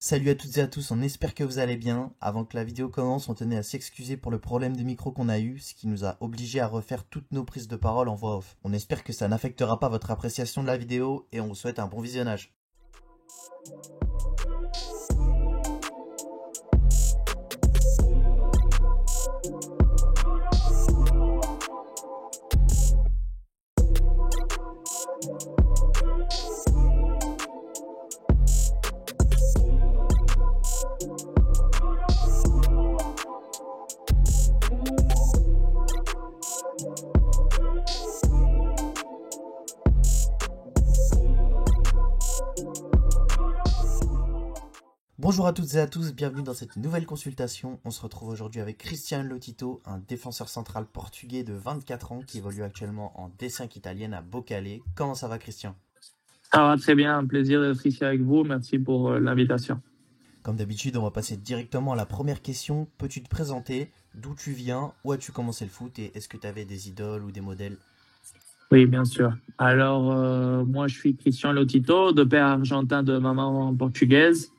Salut à toutes et à tous, on espère que vous allez bien. Avant que la vidéo commence, on tenait à s'excuser pour le problème de micro qu'on a eu, ce qui nous a obligés à refaire toutes nos prises de parole en voix off. On espère que ça n'affectera pas votre appréciation de la vidéo et on vous souhaite un bon visionnage. Bonjour à toutes et à tous, bienvenue dans cette nouvelle consultation. On se retrouve aujourd'hui avec Cristiano Lotito, un défenseur central portugais de 24 ans qui évolue actuellement en D5 italienne à Boccale. Comment ça va, Christian? Ça va très bien, un plaisir d'être ici avec vous. Merci pour l'invitation. Comme d'habitude, on va passer directement à la première question. Peux-tu te présenter? D'où tu viens? Où as-tu commencé le foot? Et est-ce que tu avais des idoles ou des modèles? Oui, bien sûr. Alors, moi, je suis Christian Lotito, de père argentin, de maman portugaise.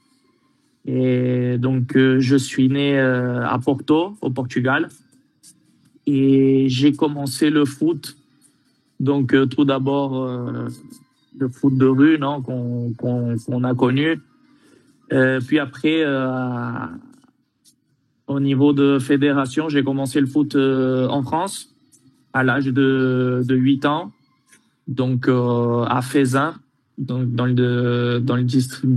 Et donc, je suis né à Porto, au Portugal. Et j'ai commencé le foot. Donc, tout d'abord, le foot de rue, non, qu'on a connu. Puis après, au niveau de fédération, j'ai commencé le foot en France à l'âge de 8 ans, donc à Feyzin, donc dans le district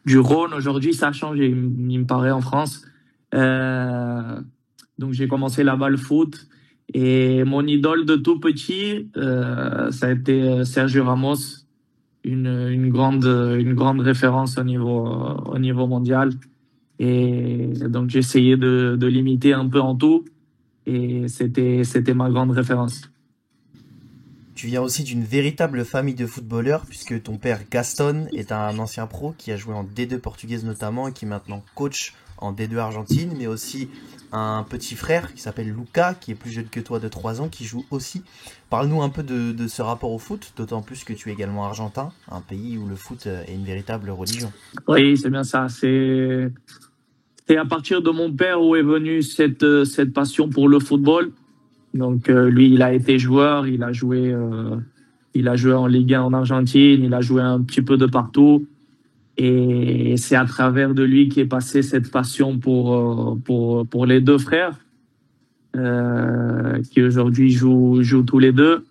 du Rhône. Aujourd'hui, ça a changé, il me paraît, en France. Euh, donc j'ai commencé là-bas le foot. Et mon idole de tout petit, ça a été Sergio Ramos, une grande référence au niveau mondial. Et donc j'ai essayé de l'imiter un peu en tout. Et c'était ma grande référence. Tu viens aussi d'une véritable famille de footballeurs puisque ton père Gaston est un ancien pro qui a joué en D2 portugaise notamment et qui est maintenant coach en D2 Argentine, mais aussi un petit frère qui s'appelle Luca, qui est plus jeune que toi de 3 ans, qui joue aussi. Parle-nous un peu de ce rapport au foot, d'autant plus que tu es également argentin, un pays où le foot est une véritable religion. Oui, c'est bien ça. C'est à partir de mon père où est venue cette passion pour le football. Donc lui, il a été joueur, il a joué en Ligue 1 en Argentine, il a joué un petit peu de partout. Et c'est à travers de lui qu'est passée cette passion pour les deux frères, qui aujourd'hui jouent tous les deux.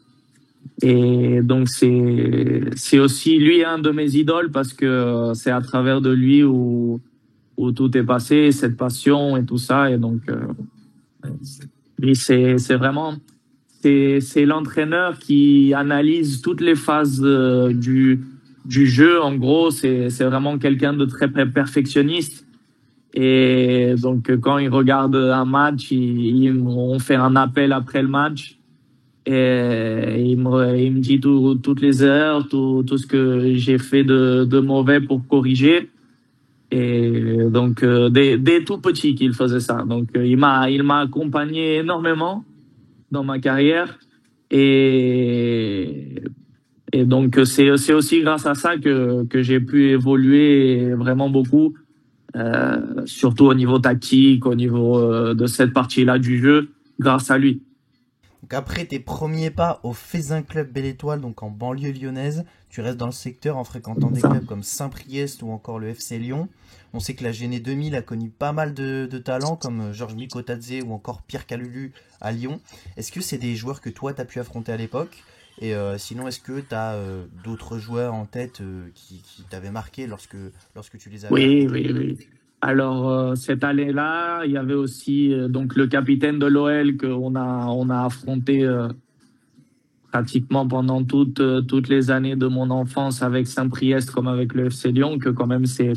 Et donc c'est aussi lui un de mes idoles parce que c'est à travers de lui où tout est passé, cette passion et tout ça. Et donc lui c'est vraiment c'est l'entraîneur qui analyse toutes les phases du jeu. En gros, c'est vraiment quelqu'un de très perfectionniste. Et donc quand il regarde un match, on fait un appel après le match. Et il me dit toutes les erreurs, tout ce que j'ai fait de mauvais pour corriger. Et donc, dès tout petit qu'il faisait ça. Donc, il m'a accompagné énormément dans ma carrière. Et, et donc, c'est aussi grâce à ça que j'ai pu évoluer vraiment beaucoup, surtout au niveau tactique, au niveau de cette partie-là du jeu, grâce à lui. Donc après tes premiers pas au Feyzin Club Belle Étoile, donc en banlieue lyonnaise, tu restes dans le secteur en fréquentant des Ça. clubs comme Saint-Priest ou encore le FC Lyon. On sait que la Géné 2000 a connu pas mal de talents comme Georges Mikotadze ou encore Pierre Calulu à Lyon. Est-ce que c'est des joueurs que toi t'as pu affronter à l'époque? Et sinon, est-ce que tu as d'autres joueurs en tête qui t'avaient marqué lorsque tu les avais Oui, affrontés? oui, oui. Alors, cette année-là, il y avait aussi donc le capitaine de l'OL on a affronté pratiquement pendant toutes les années de mon enfance avec Saint-Priest comme avec le FC Lyon, que quand même c'est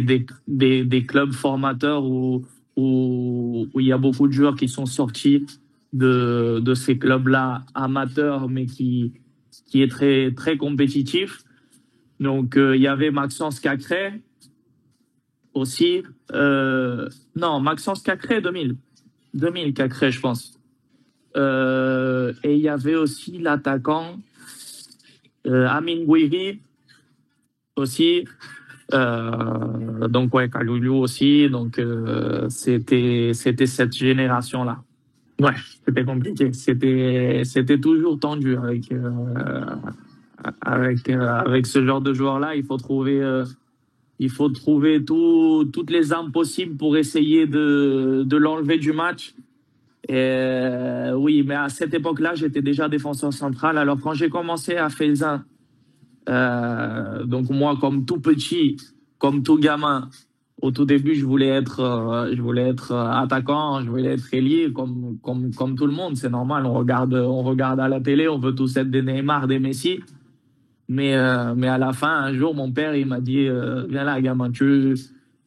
des clubs formateurs où il y a beaucoup de joueurs qui sont sortis de ces clubs-là amateurs, mais qui est très compétitif. Donc, il y avait Maxence Cacré aussi. Non, Maxence Cacré, 2000 Cacré, je pense. Et il y avait aussi l'attaquant Amin Gouiri aussi. Donc ouais, Kalulu aussi. Donc c'était cette génération-là. Ouais, c'était compliqué. C'était toujours tendu avec ce genre de joueur-là. Il faut trouver toutes les armes possibles pour essayer de l'enlever du match. Et oui, mais à cette époque-là, j'étais déjà défenseur central. Alors quand j'ai commencé à Feyzin, donc moi, comme tout petit, comme tout gamin, au tout début, je voulais être attaquant, je voulais être ailier, comme tout le monde. C'est normal. On regarde à la télé, on veut tous être des Neymar, des Messi. Mais à la fin, un jour, mon père, il m'a dit, viens là, gamin,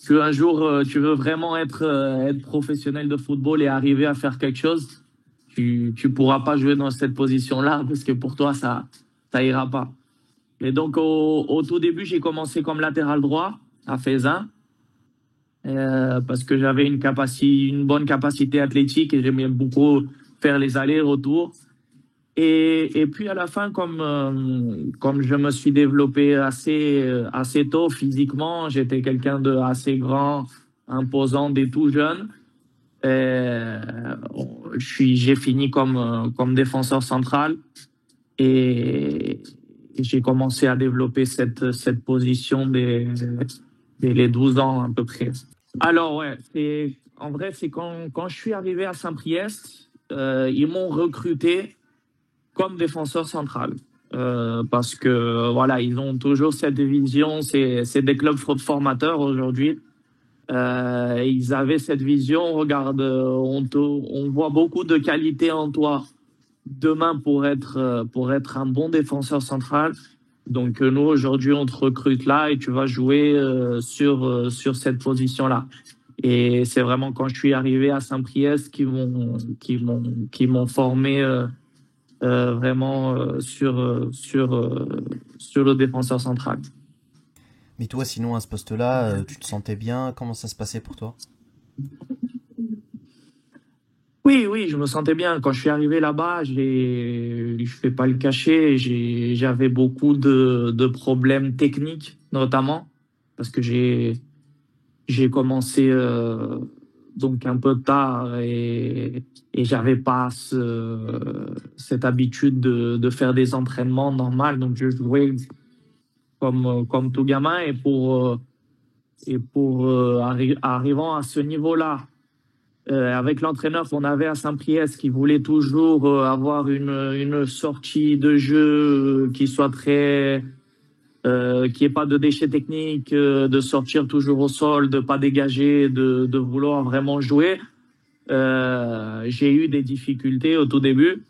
un jour, tu veux vraiment être professionnel de football et arriver à faire quelque chose, tu pourras pas jouer dans cette position-là parce que pour toi, ça ira pas. Et donc, au tout début, j'ai commencé comme latéral droit à Feyzin, parce que j'avais une bonne capacité athlétique et j'aimais beaucoup faire les allers-retours. Et puis à la fin, comme je me suis développé assez tôt physiquement, j'étais quelqu'un de assez grand, imposant dès tout jeune. J'ai fini comme défenseur central et j'ai commencé à développer cette position dès les 12 ans à peu près. Alors ouais, en vrai, c'est quand je suis arrivé à Saint-Priest, ils m'ont recruté comme défenseur central. Parce que voilà, ils ont toujours cette vision, c'est des clubs formateurs aujourd'hui. Ils avaient cette vision, regarde, on voit beaucoup de qualités en toi demain pour être un bon défenseur central. Donc nous, aujourd'hui, on te recrute là et tu vas jouer sur cette position-là. Et c'est vraiment quand je suis arrivé à Saint-Priest qui m'ont formé vraiment sur le défenseur central. Mais toi, sinon, à ce poste-là, tu te sentais bien? Comment ça se passait pour toi? Oui, oui, je me sentais bien. Quand je suis arrivé là-bas, je vais pas le cacher, j'avais beaucoup de problèmes techniques, notamment, parce que j'ai commencé donc un peu tard et j'avais pas cette habitude de faire des entraînements normaux. Donc je jouais comme tout gamin arrivant à ce niveau-là, avec l'entraîneur qu'on avait à Saint-Priest qui voulait toujours avoir une sortie de jeu qui soit très qu'il n'y ait pas de déchets techniques, de sortir toujours au sol, de pas dégager, de vouloir vraiment jouer. J'ai eu des difficultés au tout début.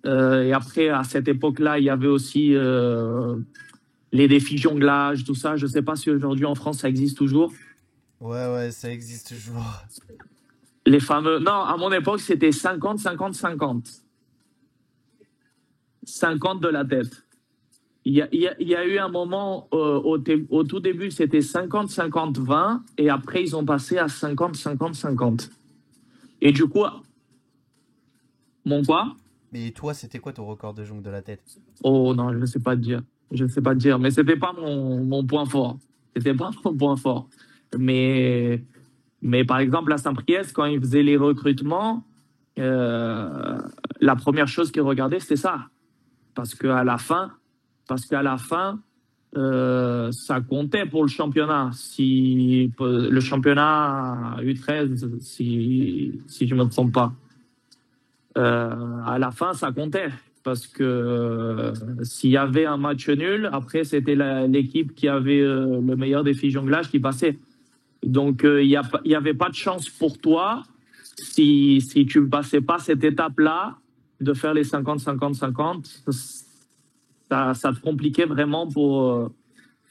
Et après, à cette époque-là, il y avait aussi les défis jonglage, tout ça. Je ne sais pas si aujourd'hui en France ça existe toujours. Ouais, ouais, ça existe toujours. Les fameux. Non, à mon époque, c'était 50, 50, 50. 50 de la tête. Il y a eu un moment, au tout début, c'était 50, 50, 20. Et après, ils ont passé à 50, 50, 50. Et du coup, mon quoi? Mais toi, c'était quoi ton record de jongle de la tête? Oh non, je ne sais pas te dire. Je ne sais pas te dire. Mais c'était pas mon point fort. C'était pas mon point fort. Mais, mais par exemple, à Saint-Priest, quand ils faisaient les recrutements, la première chose qu'ils regardaient, c'était ça. Parce qu'à la fin, ça comptait pour le championnat. Si le championnat U13, si je me trompe pas, à la fin, ça comptait. Parce que s'il y avait un match nul, après, c'était l'équipe qui avait le meilleur défi jonglage qui passait. Donc, il y avait pas de chance pour toi si tu ne passais pas cette étape-là de faire les 50-50-50. Ça te compliquait vraiment pour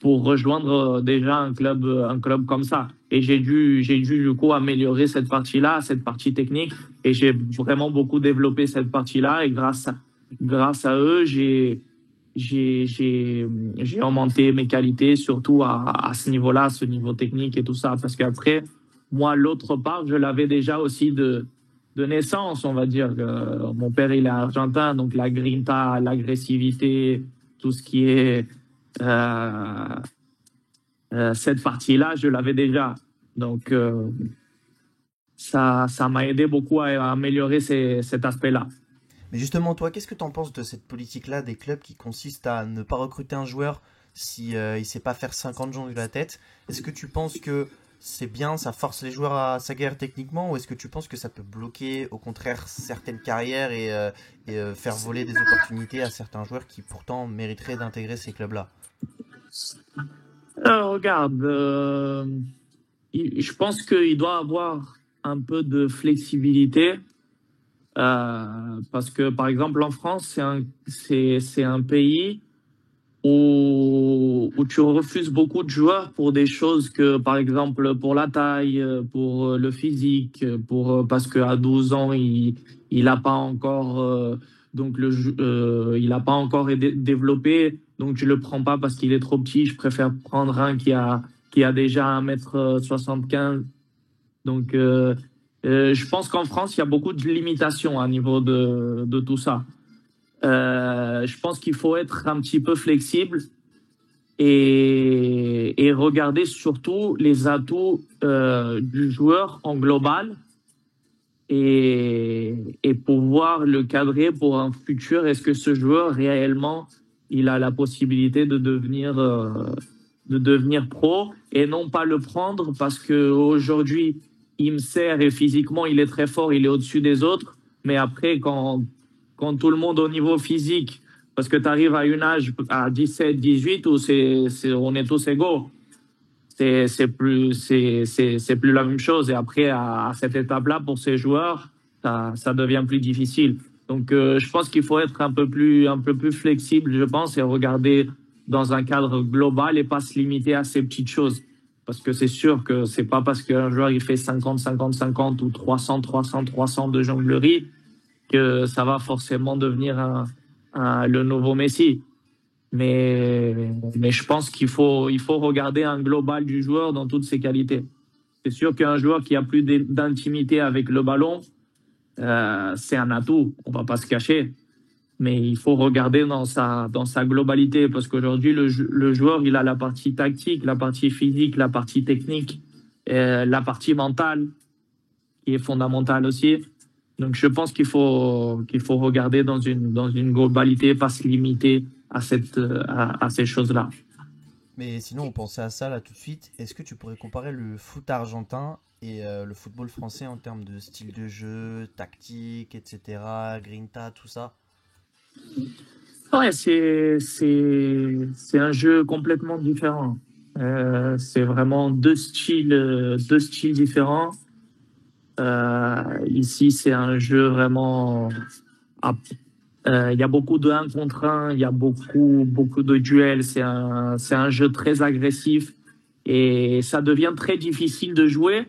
rejoindre déjà un club comme ça. Et j'ai dû du coup améliorer cette partie-là, cette partie technique. Et j'ai vraiment beaucoup développé cette partie-là. Et grâce à eux, j'ai augmenté mes qualités, surtout à ce niveau-là, ce niveau technique et tout ça. Parce qu'après, moi, l'autre part, je l'avais déjà aussi de naissance, on va dire. Mon père, il est argentin, donc la grinta, l'agressivité, tout ce qui est cette partie-là, je l'avais déjà. Donc, ça m'a aidé beaucoup à améliorer cet aspect-là. Mais justement, toi, qu'est-ce que tu en penses de cette politique-là des clubs qui consiste à ne pas recruter un joueur si il sait pas faire 50 joncs de la tête? Est-ce que tu penses que c'est bien, ça force les joueurs à s'aguerrir techniquement, ou est-ce que tu penses que ça peut bloquer au contraire certaines carrières et faire voler des opportunités à certains joueurs qui pourtant mériteraient d'intégrer ces clubs-là? Regarde, je pense qu'il doit avoir un peu de flexibilité parce que, par exemple, en France, c'est un pays où tu refuses beaucoup de joueurs pour des choses que, par exemple, pour la taille, pour le physique, parce qu'à 12 ans, il a pas encore, il a pas encore développé, donc je le prends pas parce qu'il est trop petit. Je préfère prendre un qui a déjà 1,75 m. Donc, je pense qu'en France, il y a beaucoup de limitations à niveau de tout ça. Je pense qu'il faut être un petit peu flexible et regarder surtout les atouts du joueur en global et pouvoir le cadrer pour un futur. Est-ce que ce joueur réellement il a la possibilité de devenir pro et non pas le prendre parce que aujourd'hui il me sert et physiquement il est très fort, il est au-dessus des autres, mais après quand tout le monde au niveau physique, parce que tu arrives à un âge, à 17, 18, où on est tous égaux. C'est plus la même chose. Et après, à cette étape-là, pour ces joueurs, ça devient plus difficile. Donc, je pense qu'il faut être un peu plus flexible, je pense, et regarder dans un cadre global et pas se limiter à ces petites choses. Parce que c'est sûr que c'est pas parce qu'un joueur il fait 50, 50, 50 ou 300, 300, 300 de jonglerie que ça va forcément devenir le nouveau Messi. Mais je pense il faut regarder un global du joueur dans toutes ses qualités. C'est sûr qu'un joueur qui a plus d'intimité avec le ballon, c'est un atout, on va pas se cacher. Mais il faut regarder dans sa globalité, parce qu'aujourd'hui, le joueur, il a la partie tactique, la partie physique, la partie technique, la partie mentale, qui est fondamentale aussi. Donc, je pense qu'il faut regarder dans une globalité, pas se limiter à ces choses-là. Mais sinon, on pensait à ça là tout de suite. Est-ce que tu pourrais comparer le foot argentin et le football français en termes de style de jeu, tactique, etc., grinta, tout ça? Ouais, c'est un jeu complètement différent. C'est vraiment deux styles différents. Ici, c'est un jeu vraiment. à- Il y a beaucoup de 1 contre 1, il y a beaucoup de duels. C'est un jeu très agressif et ça devient très difficile de jouer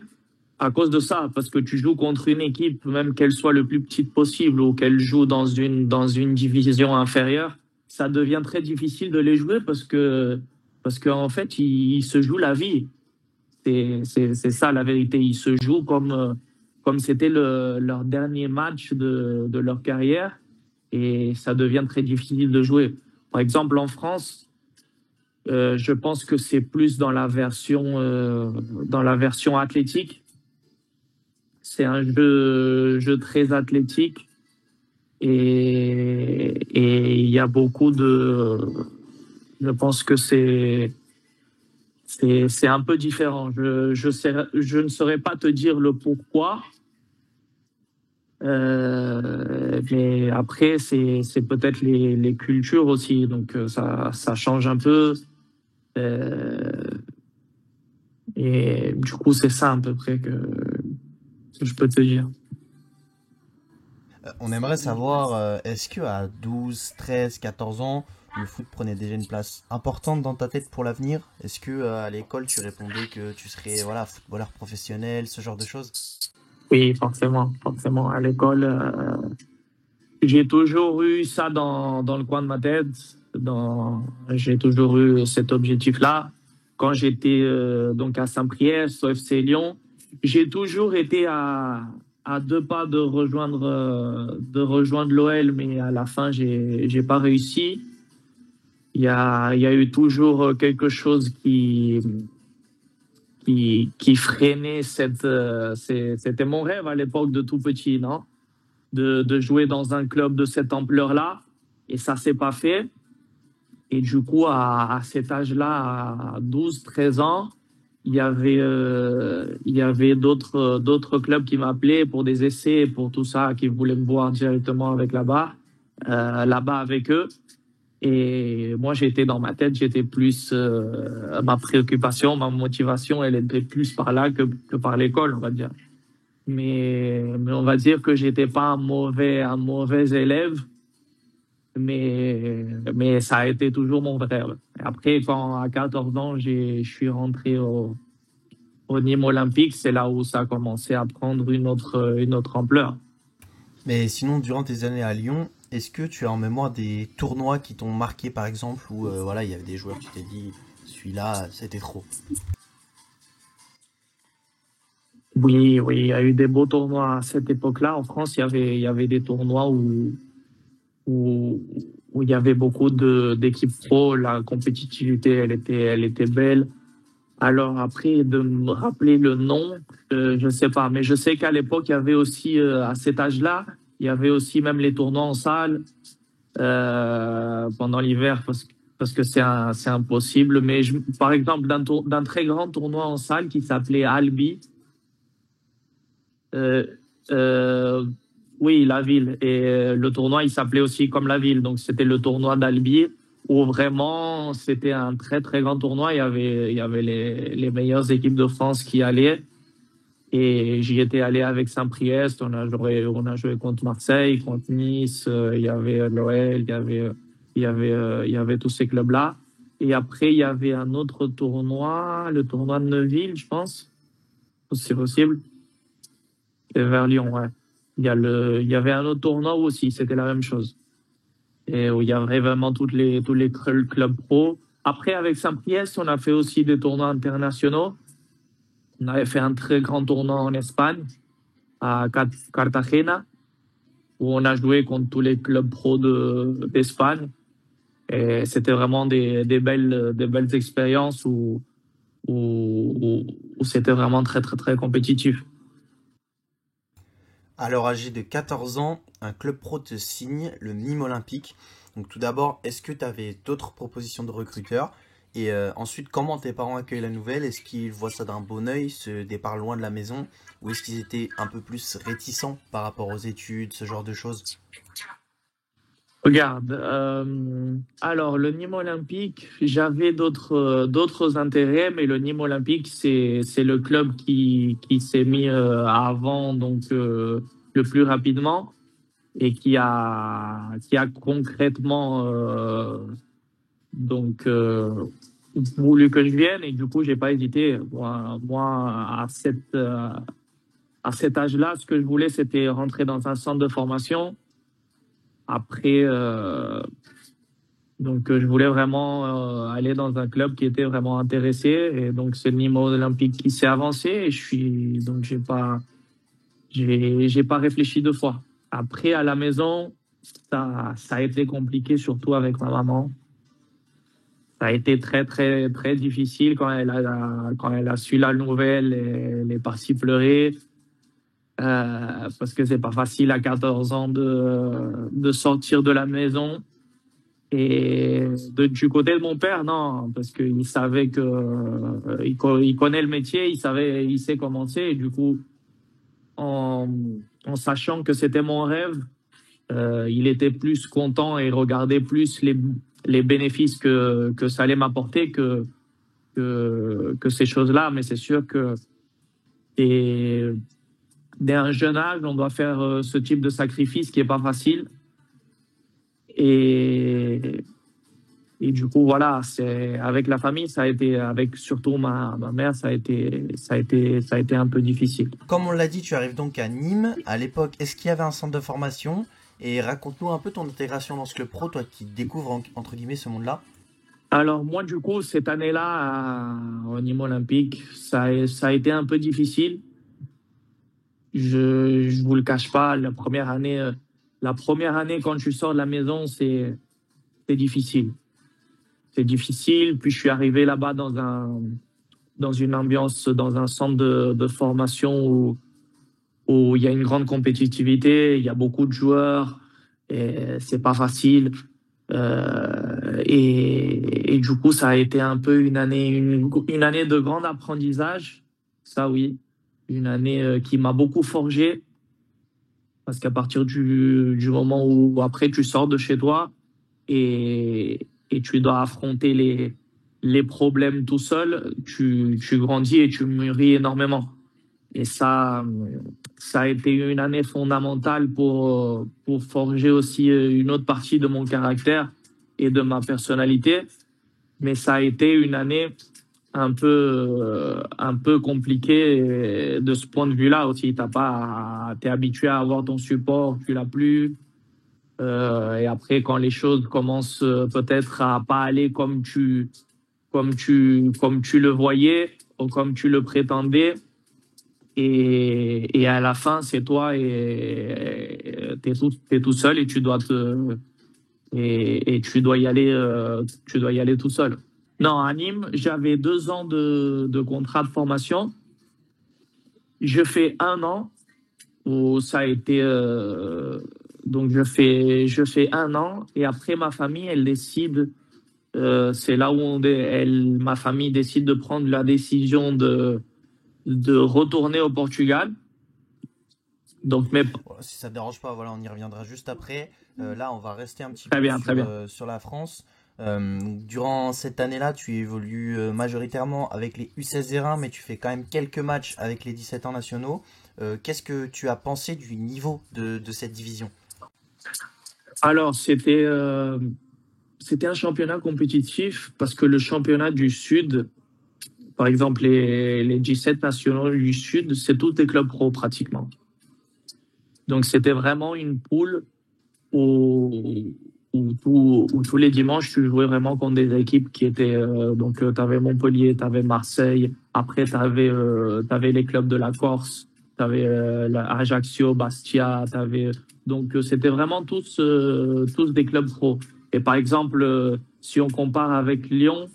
à cause de ça, parce que tu joues contre une équipe, même qu'elle soit le plus petite possible ou qu'elle joue dans une division inférieure, ça devient très difficile de les jouer parce qu'en fait, ils se jouent la vie. C'est ça la vérité. Ils se jouent comme c'était leur dernier match de leur carrière et ça devient très difficile de jouer. Par exemple, en France, je pense que c'est plus dans la version athlétique. C'est un jeu très athlétique et il y a beaucoup de. Je pense que c'est un peu différent. Je ne saurais pas te dire le pourquoi, mais après c'est peut-être les cultures aussi, donc ça change un peu. Euh, et du coup c'est ça à peu près que je peux te dire. On aimerait savoir, est-ce que à 12, 13, 14 ans, le foot prenait déjà une place importante dans ta tête pour l'avenir? Est-ce que à l'école tu répondais que tu serais voilà footballeur professionnel, ce genre de choses? Oui, forcément, forcément. À l'école, j'ai toujours eu ça dans le coin de ma tête. J'ai toujours eu cet objectif-là. Quand j'étais donc à Saint-Priest, au FC Lyon, j'ai toujours été à 2 pas de rejoindre l'OL, mais à la fin, j'ai pas réussi. Il y a eu toujours quelque chose qui freinait c'était mon rêve à l'époque de tout petit, non? De jouer dans un club de cette ampleur-là. Et ça s'est pas fait. Et du coup, à cet âge-là, à 12, 13 ans, il y avait d'autres clubs qui m'appelaient pour des essais, pour tout ça, qui voulaient me voir directement là-bas avec eux. Et moi, j'étais dans ma tête, j'étais plus, ma préoccupation, ma motivation, elle était plus par là que par l'école, on va dire. Mais on va dire que j'étais pas un mauvais élève, mais ça a été toujours mon rêve. Et après, quand à 14 ans, je suis rentré au Nîmes Olympique, c'est là où ça a commencé à prendre une autre ampleur. Mais sinon, durant tes années à Lyon, est-ce que tu as en mémoire des tournois qui t'ont marqué, par exemple, où voilà, il y avait des joueurs, tu t'es dit, celui-là, c'était trop. Oui, oui, il y a eu des beaux tournois à cette époque-là. En France, il y avait des tournois où, où il y avait beaucoup d'équipes pro. La compétitivité, elle était belle. Alors après, de me rappeler le nom, je ne sais pas. Mais je sais qu'à l'époque, il y avait aussi, à cet âge-là, il y avait aussi même les tournois en salle pendant l'hiver parce que c'est impossible. Mais par exemple, d'un très grand tournoi en salle qui s'appelait Albi, euh, euh, oui, la ville. Et le tournoi, il s'appelait aussi comme la ville. Donc, c'était le tournoi d'Albi où vraiment, c'était un très, très grand tournoi. Il y avait les meilleures équipes de France qui allaient. Et j'y étais allé avec Saint-Priest. On a joué contre Marseille, contre Nice. Il y avait l'OL, il y avait tous ces clubs-là. Et après, il y avait un autre tournoi, le tournoi de Neuville, je pense. Si c'est possible. Et vers Lyon, ouais. Il y avait un autre tournoi aussi, c'était la même chose. Et où il y avait vraiment tous les clubs pro. Après, avec Saint-Priest, on a fait aussi des tournois internationaux. On avait fait un très grand tournoi en Espagne, à Cartagena, où on a joué contre tous les clubs pro d'Espagne. Et c'était vraiment des belles expériences où c'était vraiment très, très, très compétitif. Alors, âgé de 14 ans, un club pro te signe, le Nîmes Olympique. Donc, tout d'abord, est-ce que tu avais d'autres propositions de recruteurs? Et ensuite, comment tes parents accueillent la nouvelle? Est-ce qu'ils voient ça d'un bon œil, ce départ loin de la maison? Ou est-ce qu'ils étaient un peu plus réticents par rapport aux études, ce genre de choses? Regarde, alors le Nîmes Olympique, j'avais d'autres intérêts, mais le Nîmes Olympique, c'est le club qui s'est mis avant donc le plus rapidement et qui a concrètement donc voulu que je vienne et du coup j'ai pas hésité. Moi à cet âge-là, ce que je voulais c'était rentrer dans un centre de formation. Après, je voulais vraiment aller dans un club qui était vraiment intéressé. Et donc, c'est le Nîmes Olympique qui s'est avancé. Et j'ai pas réfléchi deux fois. Après, à la maison, ça a été compliqué, surtout avec ma maman. Ça a été très, très, très difficile quand elle a su la nouvelle. Elle est partie pleurer. Parce que c'est pas facile à 14 ans de sortir de la maison. Et du côté de mon père, non, parce qu'il savait que il connaît le métier, il sait comment c'est. Et du coup, en, en sachant que c'était mon rêve, il était plus content et regardait plus les bénéfices que ça allait m'apporter que ces choses-là. Mais c'est sûr que dès, dès un jeune âge, on doit faire ce type de sacrifice qui est pas facile. Et Et du coup, voilà, c'est avec la famille, ça a été, avec surtout ma mère, ça a été un peu difficile. Comme on l'a dit, tu arrives donc à Nîmes. À l'époque, est-ce qu'il y avait un centre de formation? Et raconte-nous un peu ton intégration dans ce club pro, toi qui découvres entre guillemets ce monde-là. Alors moi, du coup, cette année-là, au Nîmes Olympique, ça a été un peu difficile. Je vous le cache pas, la première année quand tu sors de la maison, c'est difficile. C'est difficile. Puis je suis arrivé là-bas dans une ambiance, dans un centre de formation où il y a une grande compétitivité, il y a beaucoup de joueurs, et c'est pas facile. Et du coup, ça a été un peu une année de grand apprentissage. Ça, oui. Une année qui m'a beaucoup forgé. Parce qu'à partir du moment où après tu sors de chez toi et tu dois affronter les problèmes tout seul, tu grandis et tu mûris énormément. Et ça a été une année fondamentale pour forger aussi une autre partie de mon caractère et de ma personnalité. Mais ça a été une année un peu compliquée de ce point de vue-là aussi. T'es habitué à avoir ton support, tu l'as plus. Et après, quand les choses commencent peut-être à pas aller comme tu le voyais ou comme tu le prétendais, et à la fin, c'est toi et t'es tout seul et tu dois tu dois y aller tout seul. Non, à Nîmes, j'avais 2 ans de contrat de formation. Je fais 1 an où ça a été, donc je fais 1 an et après ma famille, elle décide, c'est là où ma famille décide de prendre la décision de retourner au Portugal. Donc, mais Bon, si ça te dérange pas, voilà, on y reviendra juste après. Là, on va rester un petit très peu bien, très bien. sur la France. Durant cette année-là, tu évolues majoritairement avec les U16 mais tu fais quand même quelques matchs avec les 17 ans nationaux. Qu'est-ce que tu as pensé du niveau de cette division? Alors, c'était un championnat compétitif parce que le championnat du Sud, par exemple, les 17 nationaux du Sud, c'est tous des clubs pro pratiquement. Donc, c'était vraiment une poule où, où tous les dimanches, tu jouais vraiment contre des équipes qui étaient. Donc, tu avais Montpellier, tu avais Marseille. Après, t'avais les clubs de la Corse. Tu avais Ajaccio, Bastia. Donc, c'était vraiment tous des clubs pro. Et par exemple, si on compare avec Lyon,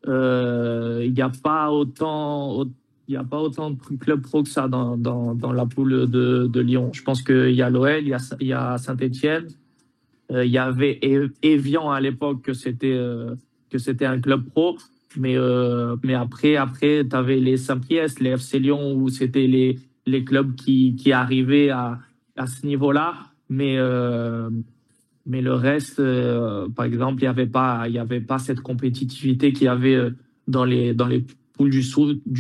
il n'y a pas autant. Il n'y a pas autant de clubs pro que ça dans la poule de Lyon. Je pense qu'il y a l'OL, il y a Saint-Etienne, il y avait Evian à l'époque que c'était un club pro, mais après tu avais les Saint-Priest, les FC Lyon où c'était les clubs qui arrivaient à ce niveau-là, mais le reste, par exemple, il y avait pas cette compétitivité qu'il y avait dans les poules du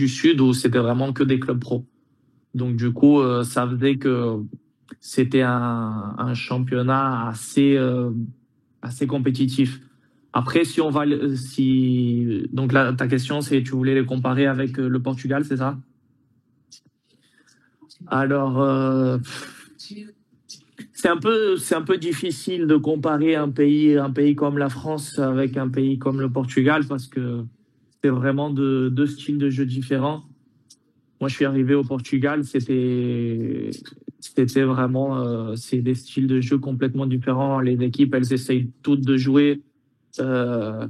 Sud où c'était vraiment que des clubs pro. Donc du coup, ça faisait que c'était un championnat assez compétitif. Après, si on va, si donc là, ta question, c'est tu voulais les comparer avec le Portugal, c'est ça? Alors, c'est un peu difficile de comparer un pays comme la France avec un pays comme le Portugal parce que c'est vraiment deux styles de jeu différents. Moi, je suis arrivé au Portugal, c'était vraiment, c'est des styles de jeu complètement différents. Les équipes, elles essayent toutes de jouer. Euh,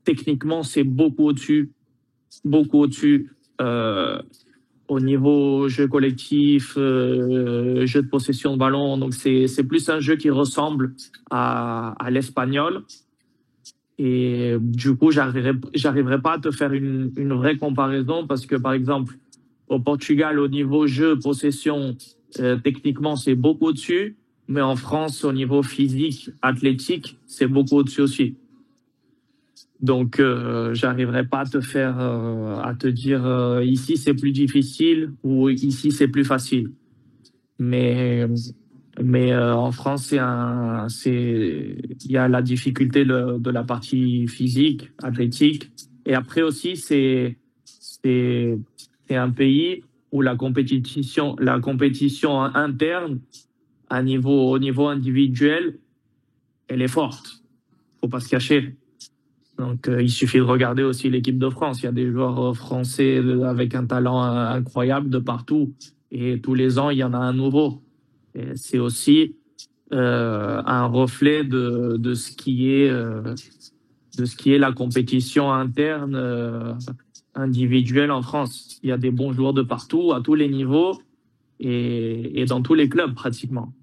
Techniquement, c'est beaucoup au-dessus. Euh, Au niveau jeu collectif, jeu de possession de ballon. Donc, c'est plus un jeu qui ressemble à l'espagnol. Et du coup, j'arriverai pas à te faire une vraie comparaison parce que, par exemple, au Portugal, au niveau jeu, possession, techniquement, c'est beaucoup au-dessus. Mais en France, au niveau physique, athlétique, c'est beaucoup au-dessus aussi. Donc, j'arriverai pas à à te dire ici c'est plus difficile ou ici c'est plus facile. Mais, en France, il y a la difficulté de la partie physique, athlétique. Et après aussi, c'est, c'est un pays où la compétition interne au niveau individuel, elle est forte. Faut pas se cacher. Donc, il suffit de regarder aussi l'équipe de France. Il y a des joueurs français avec un talent incroyable de partout. Et tous les ans, il y en a un nouveau. Et c'est aussi un reflet de ce qui est la compétition interne individuelle en France. Il y a des bons joueurs de partout, à tous les niveaux et dans tous les clubs pratiquement.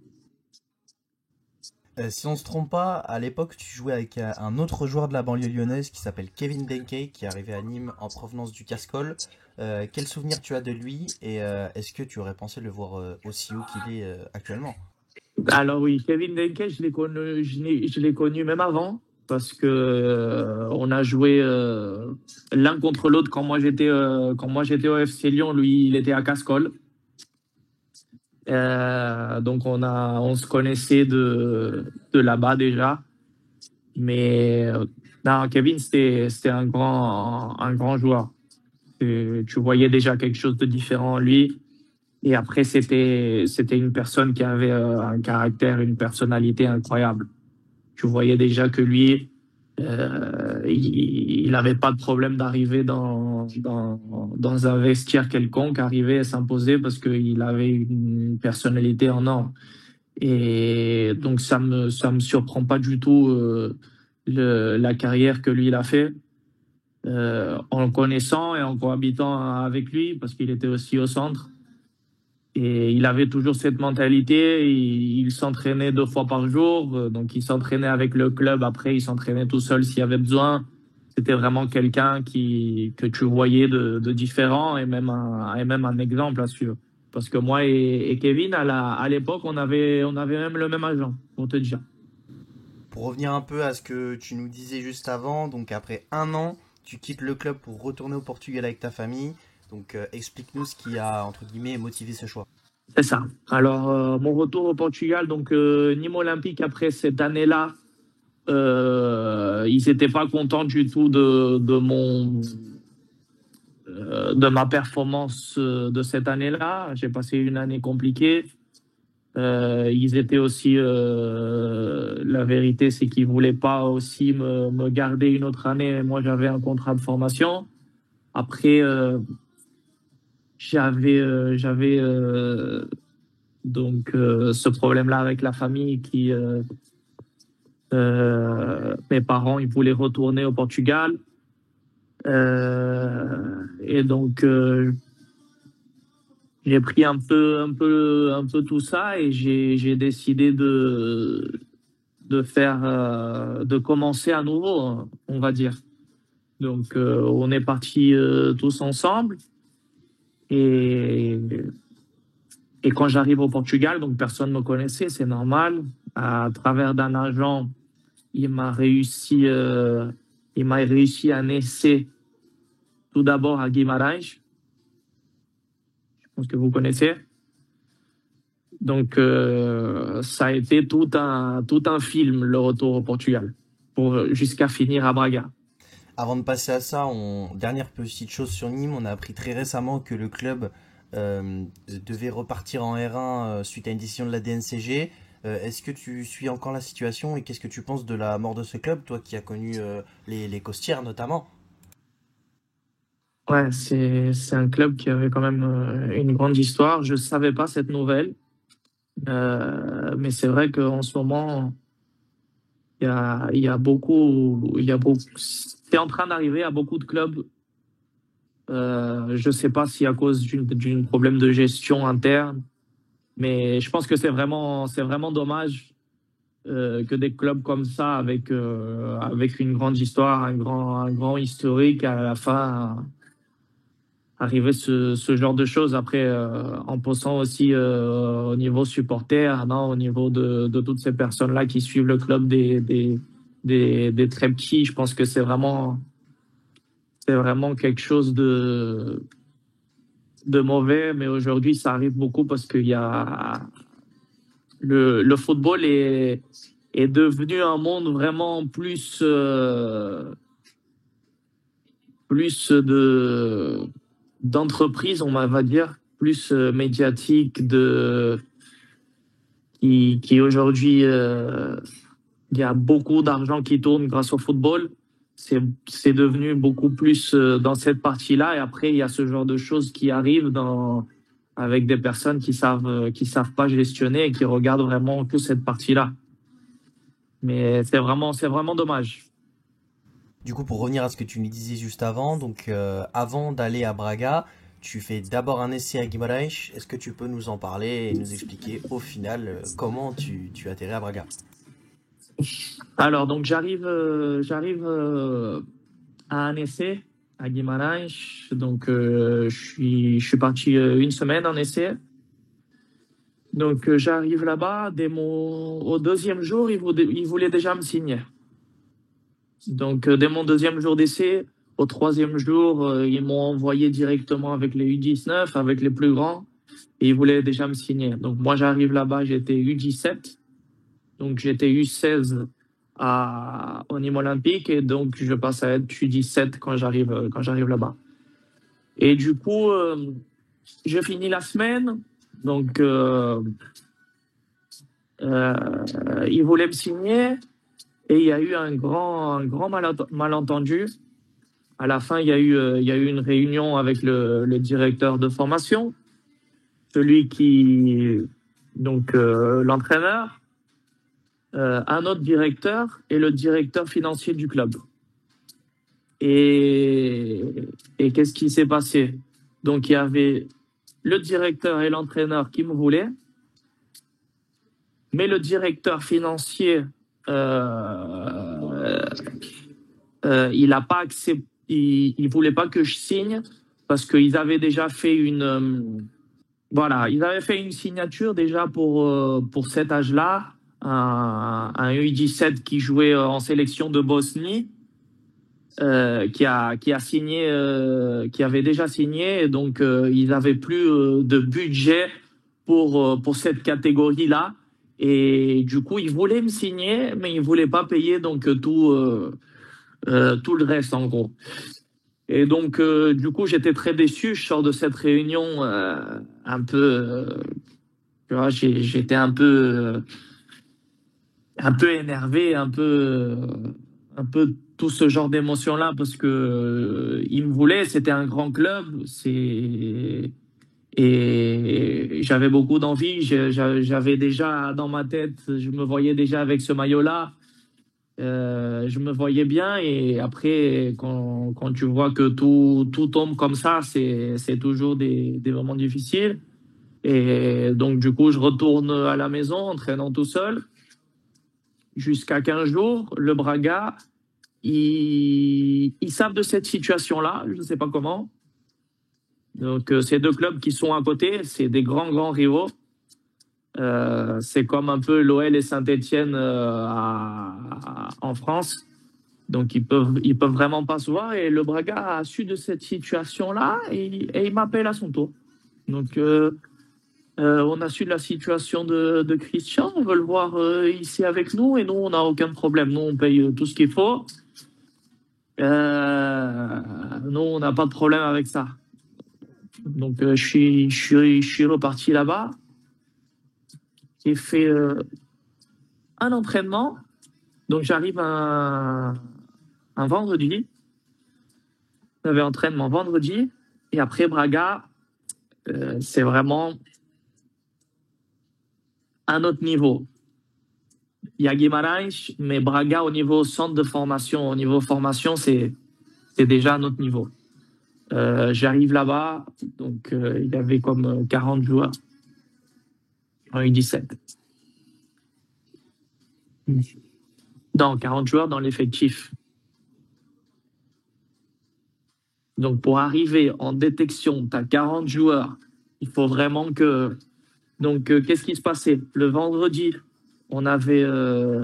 Si on se trompe pas, à l'époque, tu jouais avec un autre joueur de la banlieue lyonnaise qui s'appelle Kevin Benkei, qui est arrivé à Nîmes en provenance du Cascol. Quel souvenir tu as de lui et est-ce que tu aurais pensé le voir aussi haut qu'il est actuellement? Alors oui, Kevin Denke, je l'ai connu même avant parce que on a joué l'un contre l'autre quand moi j'étais au FC Lyon, lui il était à Cascol. Donc on se connaissait de là-bas déjà. Mais non, Kevin c'était un grand joueur. Tu voyais déjà quelque chose de différent en lui. Et après, c'était une personne qui avait un caractère, une personnalité incroyable. Tu voyais déjà que lui, il n'avait pas de problème d'arriver dans un vestiaire quelconque, arriver à s'imposer parce qu'il avait une personnalité en or. Et donc, ça me surprend pas du tout la carrière que lui, il a fait. En le connaissant et en cohabitant avec lui, parce qu'il était aussi au centre. Et il avait toujours cette mentalité. Il s'entraînait 2 fois par jour. Donc, il s'entraînait avec le club. Après, il s'entraînait tout seul s'il y avait besoin. C'était vraiment quelqu'un que tu voyais de différent et même un exemple à suivre. Parce que moi et Kevin, à l'époque, on avait même le même agent, pour te dire. Pour revenir un peu à ce que tu nous disais juste avant, donc après un an, tu quittes le club pour retourner au Portugal avec ta famille. Donc explique-nous ce qui a, entre guillemets, motivé ce choix. C'est ça. Alors, mon retour au Portugal, donc Nîmes Olympique, après cette année-là, ils n'étaient pas contents du tout de ma performance de cette année-là. J'ai passé une année compliquée. Ils étaient aussi, la vérité, c'est qu'ils voulaient pas aussi me garder une autre année. Moi, j'avais un contrat de formation. Après, j'avais donc ce problème-là avec la famille mes parents, ils voulaient retourner au Portugal. Et donc, j'ai pris un peu tout ça et j'ai décidé de commencer à nouveau, hein, on va dire. Donc, on est partis tous ensemble et, et quand j'arrive au Portugal, donc personne ne me connaissait, c'est normal. À travers d'un agent, il m'a réussi, euh, il m'a réussi un essai tout d'abord à Guimarães, je pense que vous connaissez. Donc, ça a été tout un film, le retour au Portugal, jusqu'à finir à Braga. Avant de passer à ça, dernière petite chose sur Nîmes, on a appris très récemment que le club devait repartir en R1 suite à une décision de la DNCG. Est-ce que tu suis encore la situation et qu'est-ce que tu penses de la mort de ce club, toi qui as connu les Costières notamment? Ouais, c'est un club qui avait quand même une grande histoire. Je savais pas cette nouvelle, mais c'est vrai qu'en ce moment, il y a beaucoup, c'est en train d'arriver à beaucoup de clubs. Je sais pas si à cause d'une problème de gestion interne, mais je pense que c'est vraiment dommage que des clubs comme ça, avec une grande histoire, un grand historique, à la fin, arriver ce genre de choses. Après, en pensant aussi au niveau supporter, non, au niveau de toutes ces personnes-là qui suivent le club des très petits, je pense que c'est vraiment quelque chose de mauvais. Mais aujourd'hui, ça arrive beaucoup parce qu'il y a le football est devenu un monde vraiment plus d'entreprise, on va dire, plus médiatique, qui aujourd'hui, il y a beaucoup d'argent qui tourne grâce au football. C'est devenu beaucoup plus dans cette partie-là. Et après, il y a ce genre de choses qui arrivent avec des personnes qui savent pas gestionner et qui regardent vraiment que cette partie-là. Mais c'est vraiment dommage. Du coup, pour revenir à ce que tu nous disais juste avant, donc avant d'aller à Braga, tu fais d'abord un essai à Guimarães. Est-ce que tu peux nous en parler et nous expliquer au final comment tu atterris à Braga? Alors, donc j'arrive à un essai à Guimarães. Donc, je suis parti une semaine en essai. Donc, j'arrive là-bas. Au deuxième jour, ils voulaient déjà me signer. Donc, dès mon deuxième jour d'essai, au troisième jour, ils m'ont envoyé directement avec les U19, avec les plus grands, et ils voulaient déjà me signer. Donc, moi, j'arrive là-bas, j'étais U17, donc j'étais U16 au Nîmes Olympique, et donc je passe à être U17 quand j'arrive là-bas. Et du coup, je finis la semaine, donc euh, ils voulaient me signer, et il y a eu un grand malentendu. À la fin, il y a eu une réunion avec le directeur de formation, celui qui, donc l'entraîneur, un autre directeur et le directeur financier du club. Et, et qu'est-ce qui s'est passé? Donc il y avait le directeur et l'entraîneur qui me voulaient, mais le directeur financier, euh, il a pas accepté, il voulait pas que je signe parce qu'ils avaient déjà fait voilà, ils avaient fait une signature déjà pour cet âge-là, un U17 qui jouait en sélection de Bosnie, qui a signé, qui avait déjà signé, et donc ils avaient plus de budget pour cette catégorie-là, et du coup ils voulaient me signer, mais ils voulaient pas payer donc tout le reste en gros. Et donc, du coup, j'étais très déçu. Je sors de cette réunion un peu, tu vois, j'étais un peu énervé, un peu tout ce genre d'émotions-là parce que il me voulait. C'était un grand club, et j'avais beaucoup d'envie. J'avais déjà dans ma tête, je me voyais déjà avec ce maillot-là. Je me voyais bien, et après, quand tu vois que tout tombe comme ça, c'est toujours des moments difficiles. Et donc, du coup, je retourne à la maison, entraînant tout seul, jusqu'à 15 jours. Le Braga, ils savent de cette situation-là, je ne sais pas comment. Donc, ces deux clubs qui sont à côté, c'est des grands, grands rivaux. C'est comme un peu l'OL et Saint-Étienne en France. Donc, ils peuvent vraiment pas se voir. Et le Braga a su de cette situation-là, et il m'appelle à son tour. Donc, on a su de la situation de Christian. On veut le voir ici avec nous, et nous, on n'a aucun problème. Nous, on paye tout ce qu'il faut. Nous, on n'a pas de problème avec ça. Donc, je suis reparti là-bas. J'ai fait un entraînement. Donc, j'arrive un vendredi. J'avais entraînement vendredi. Et après, Braga, c'est vraiment un autre niveau. Il y a Guimarães, mais Braga, au niveau centre de formation, au niveau formation, c'est déjà un autre niveau. J'arrive là-bas, donc il y avait comme 40 joueurs en U17. Non, 40 joueurs dans l'effectif. Donc, pour arriver en détection, tu as 40 joueurs. Il faut vraiment que... Donc, qu'est-ce qui se passait? Le vendredi, on avait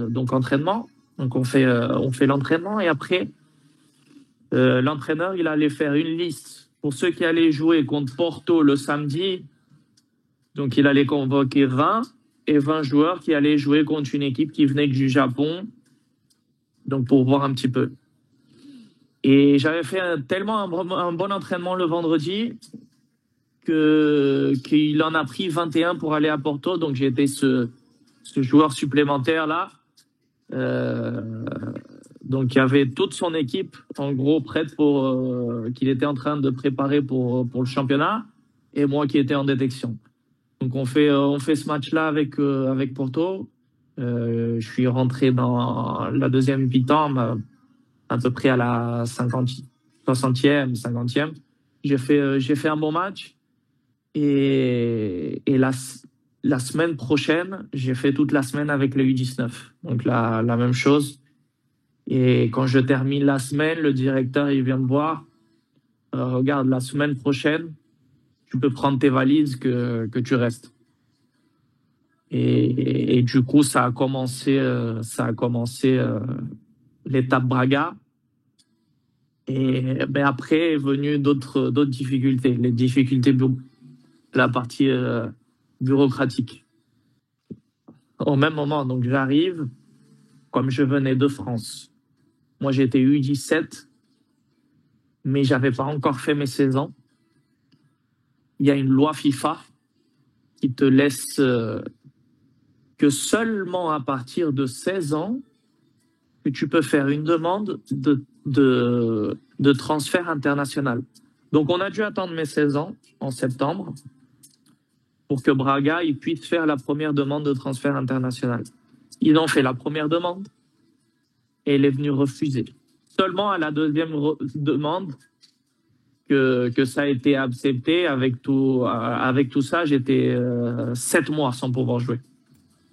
donc entraînement. Donc, on fait l'entraînement, et après, l'entraîneur, il allait faire une liste pour ceux qui allaient jouer contre Porto le samedi. Donc, il allait convoquer 20 et 20 joueurs qui allaient jouer contre une équipe qui venait du Japon. Donc, pour voir un petit peu. Et j'avais fait tellement un bon entraînement le vendredi qu'il en a pris 21 pour aller à Porto. Donc, j'ai été ce joueur supplémentaire là. Donc, il y avait toute son équipe, en gros, prête qu'il était en train de préparer pour le championnat, et moi qui étais en détection. Donc, on fait ce match-là avec Porto. Je suis rentré dans la deuxième mi-temps. à peu près à la 60e, 50e. J'ai fait un bon match et la semaine prochaine, j'ai fait toute la semaine avec le U19. Donc la même chose. Et quand je termine la semaine, le directeur, il vient me voir. Regarde, la semaine prochaine, tu peux prendre tes valises que tu restes. Et du coup, ça a commencé l'étape Braga. Et ben après est venu d'autres difficultés, les difficultés la partie bureaucratique. Au même moment, donc j'arrive, comme je venais de France. Moi, j'étais U17, mais j'avais pas encore fait mes 16 ans. Il y a une loi FIFA qui te laisse que seulement à partir de 16 ans que tu peux faire une demande de transfert international. Donc, on a dû attendre mes 16 ans en septembre pour que Braga il puisse faire la première demande de transfert international. Ils ont fait la première demande et elle est venue refuser. Seulement à la deuxième demande que ça a été accepté. Avec tout ça, j'étais 7 mois sans pouvoir jouer.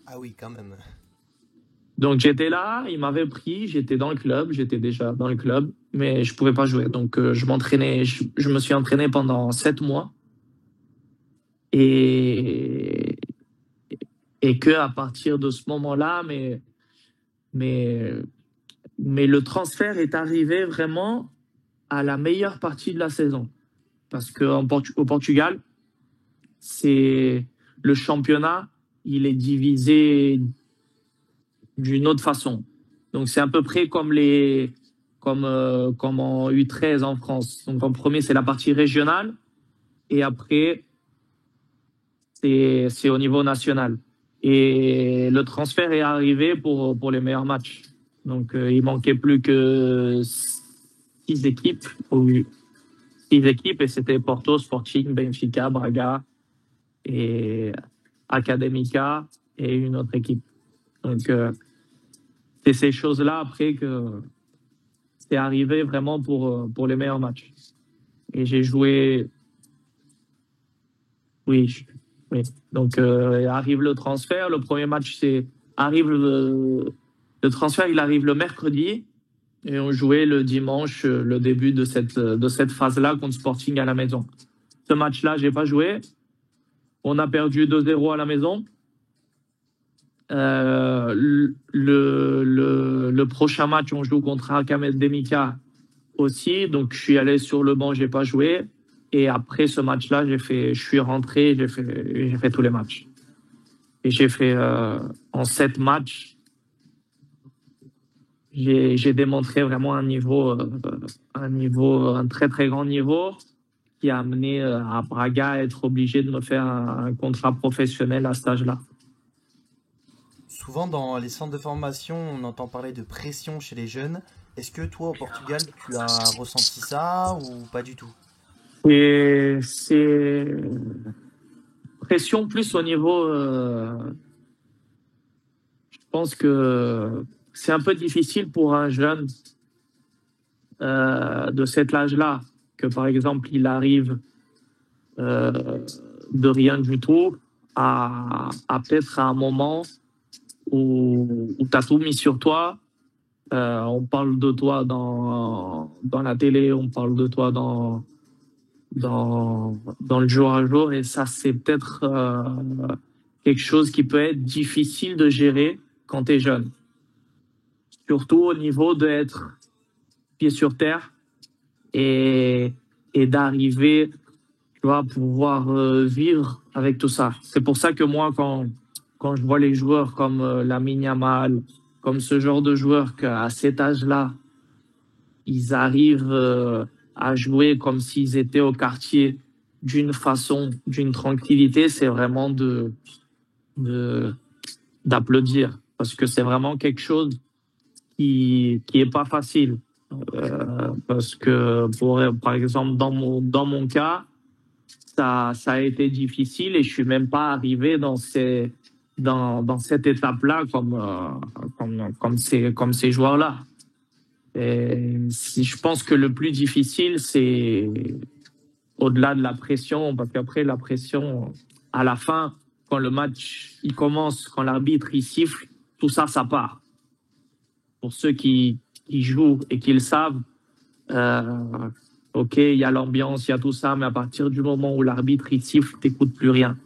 Ah oui, quand même. Donc j'étais là, ils m'avaient pris, j'étais dans le club, j'étais déjà dans le club, mais je pouvais pas jouer. Donc je me suis entraîné pendant 7 mois et et que à partir de ce moment-là, mais mais le transfert est arrivé vraiment à la meilleure partie de la saison parce que au Portugal, c'est le championnat, il est divisé d'une autre façon. Donc c'est à peu près comme en U13 en France. Donc en premier, c'est la partie régionale et après c'est au niveau national. Et le transfert est arrivé pour les meilleurs matchs. Donc il manquait plus que 6 équipes, ou 6 équipes, et c'était Porto, Sporting, Benfica, Braga et Académica et une autre équipe. Donc c'est ces choses-là après que c'est arrivé vraiment pour les meilleurs matchs. Et j'ai joué, oui, oui. Donc arrive le transfert, le premier match arrive le transfert, il arrive le mercredi et on jouait le dimanche le début de cette phase-là contre Sporting à la maison. Ce match-là, j'ai pas joué. On a perdu 2-0 à la maison. Le prochain match, on joue contre Académica aussi. Donc, je suis allé sur le banc, j'ai pas joué. Et après ce match-là, je suis rentré, j'ai fait tous les matchs. Et j'ai fait en 7 matchs, j'ai démontré vraiment un très très grand niveau qui a amené à Braga à être obligé de me faire un contrat professionnel à cet âge-là. Souvent dans les centres de formation, on entend parler de pression chez les jeunes. Est-ce que toi au Portugal, tu as ressenti ça ou pas du tout? Et c'est pression plus au niveau, je pense que c'est un peu difficile pour un jeune de cet âge-là, que par exemple il arrive euh, de rien du tout à peut-être à un moment où tu as tout mis sur toi. On parle de toi dans la télé, on parle de toi dans le jour à jour, et ça, c'est peut-être quelque chose qui peut être difficile de gérer quand tu es jeune. Surtout au niveau d'être pied sur terre et, et d'arriver, tu vois, à pouvoir vivre avec tout ça. C'est pour ça que moi, quand je vois les joueurs comme Lamine Yamal, comme ce genre de joueurs qu'à cet âge-là, ils arrivent à jouer comme s'ils étaient au quartier d'une façon, d'une tranquillité, c'est vraiment de, d'applaudir parce que c'est vraiment quelque chose qui est pas facile. Parce que par exemple, dans mon cas, ça a été difficile et je suis même pas arrivé dans cette étape-là comme ces joueurs-là. Et je pense que le plus difficile, c'est au-delà de la pression, parce qu'après la pression, à la fin, quand le match il commence, quand l'arbitre il siffle, tout ça, ça part. Pour ceux qui jouent et qui le savent, euh, ok, il y a l'ambiance, il y a tout ça, mais à partir du moment où l'arbitre il siffle, t'écoutes plus rien.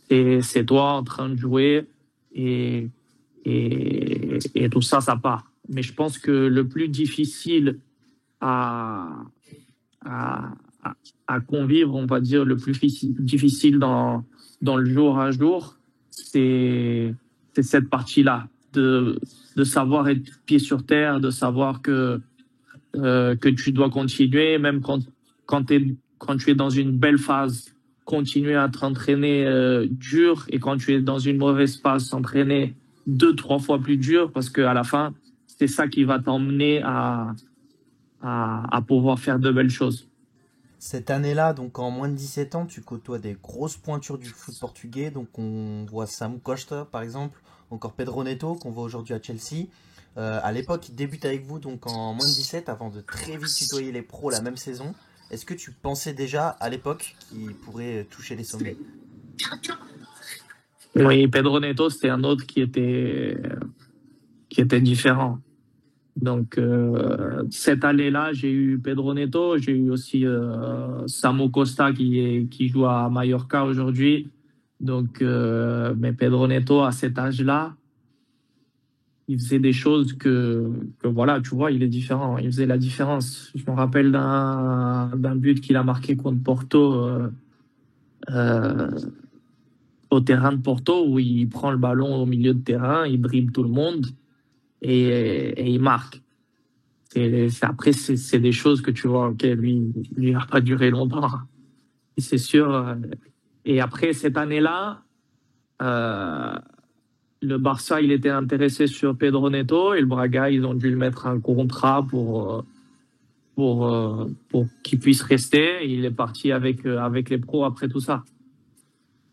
Et c'est toi en train de jouer et, et tout ça, ça part. Mais je pense que le plus difficile à, à, à convivre, on va dire, le plus difficile dans le jour à jour, c'est cette partie-là, de savoir être pied sur terre, de savoir que tu dois continuer, même quand tu es dans une belle phase, continuer à t'entraîner dur, et quand tu es dans une mauvaise phase, s'entraîner deux, trois fois plus dur, parce qu'à la fin, c'est ça qui va t'emmener à pouvoir faire de belles choses. Cette année-là, donc en moins de 17 ans, tu côtoies des grosses pointures du foot portugais. Donc on voit Samu Costa par exemple, encore Pedro Neto qu'on voit aujourd'hui à Chelsea. À l'époque, il débute avec vous donc en moins de 17 avant de très vite tutoyer les pros la même saison. Est-ce que tu pensais déjà à l'époque qu'il pourrait toucher les sommets? Oui, Pedro Neto, c'était un autre qui était différent. Donc, cette année-là, j'ai eu Pedro Neto, j'ai eu aussi Samu Costa qui joue à Mallorca aujourd'hui. Donc, mais Pedro Neto, à cet âge-là, il faisait des choses que voilà, tu vois, il est différent. Il faisait la différence. Je me rappelle d'un but qu'il a marqué contre Porto, euh, au terrain de Porto, où il prend le ballon au milieu de terrain, il dribble tout le monde et il marque. Après, c'est des choses que tu vois, ok, lui n'a pas duré longtemps, c'est sûr. Et après, cette année-là, euh, le Barça, il était intéressé sur Pedro Neto et le Braga, ils ont dû lui mettre un contrat pour qu'il puisse rester. Il est parti avec les pros après tout ça.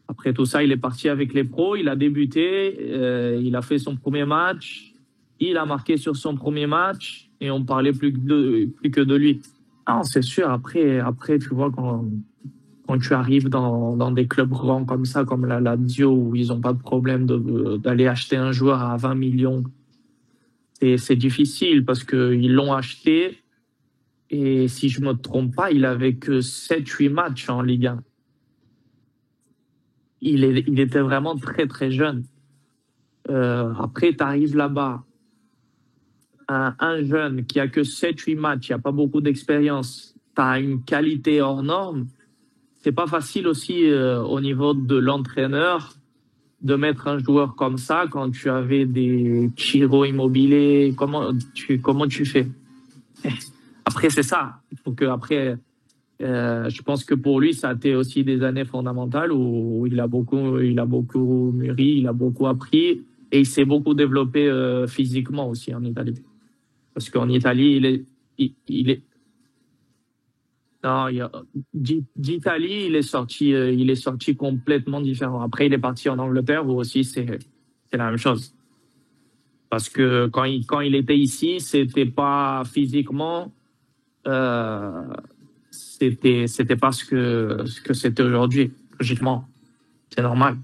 Après tout ça, il est parti avec les pros, il a débuté, il a fait son premier match, il a marqué sur son premier match et on parlait plus que de lui. Non, c'est sûr, après, tu vois, quand tu arrives dans des clubs grands comme ça, comme la Lazio, où ils n'ont pas de problème d'aller acheter un joueur à 20 millions, c'est difficile parce qu'ils l'ont acheté et si je me trompe pas, il avait que 7 8 matchs en Ligue 1. Il était vraiment très, très jeune. Après, tu arrives là-bas, un jeune qui a que 7 8 matchs, il n'y a pas beaucoup d'expérience, tu as une qualité hors norme. C'est pas facile aussi au niveau de l'entraîneur de mettre un joueur comme ça quand tu avais des Chiro Immobilier. Comment tu fais? Après, c'est ça. Il faut que après, je pense que pour lui, ça a été aussi des années fondamentales où il a beaucoup mûri, il a beaucoup appris et il s'est beaucoup développé physiquement aussi en Italie. Parce qu'en Italie, il est, non, d'Italie, il est sorti complètement différent. Après, il est parti en Angleterre où aussi c'est la même chose. Parce que quand il était ici, c'était pas physiquement, euh, c'était pas ce que c'était aujourd'hui, logiquement. C'est normal.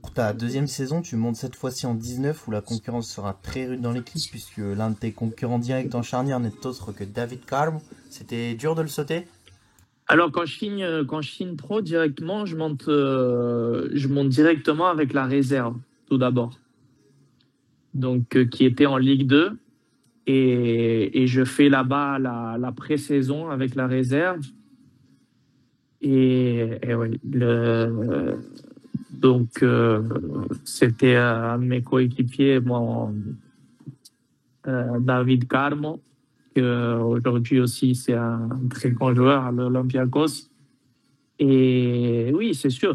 Pour ta deuxième saison, tu montes cette fois-ci en 19 où la concurrence sera très rude dans l'équipe puisque l'un de tes concurrents directs en charnière n'est autre que David Carmo. C'était dur de le sauter? Alors, quand je signe pro directement, je monte directement avec la réserve, tout d'abord. Donc, qui était en Ligue 2. Et je fais là-bas la pré-saison avec la réserve. Et oui, donc, c'était un de mes coéquipiers, David Carmo, que aujourd'hui aussi c'est un très grand joueur à l'Olympiakos. Et oui, c'est sûr,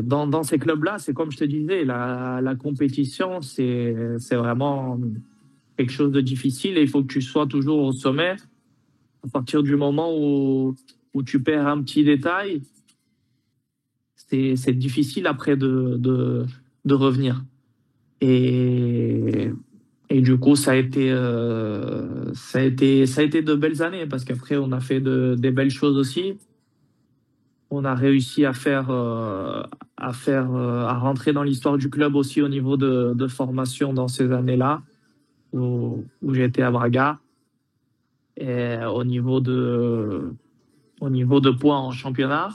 dans ces clubs-là, c'est comme je te disais, la compétition, c'est vraiment quelque chose de difficile et il faut que tu sois toujours au sommet. À partir du moment où tu perds un petit détail, c'est difficile après de revenir. Et Et du coup, ça a été de belles années parce qu'après, on a fait des belles choses aussi. On a réussi à rentrer dans l'histoire du club aussi au niveau de formation dans ces années-là où j'étais à Braga. Et au niveau de points en championnat.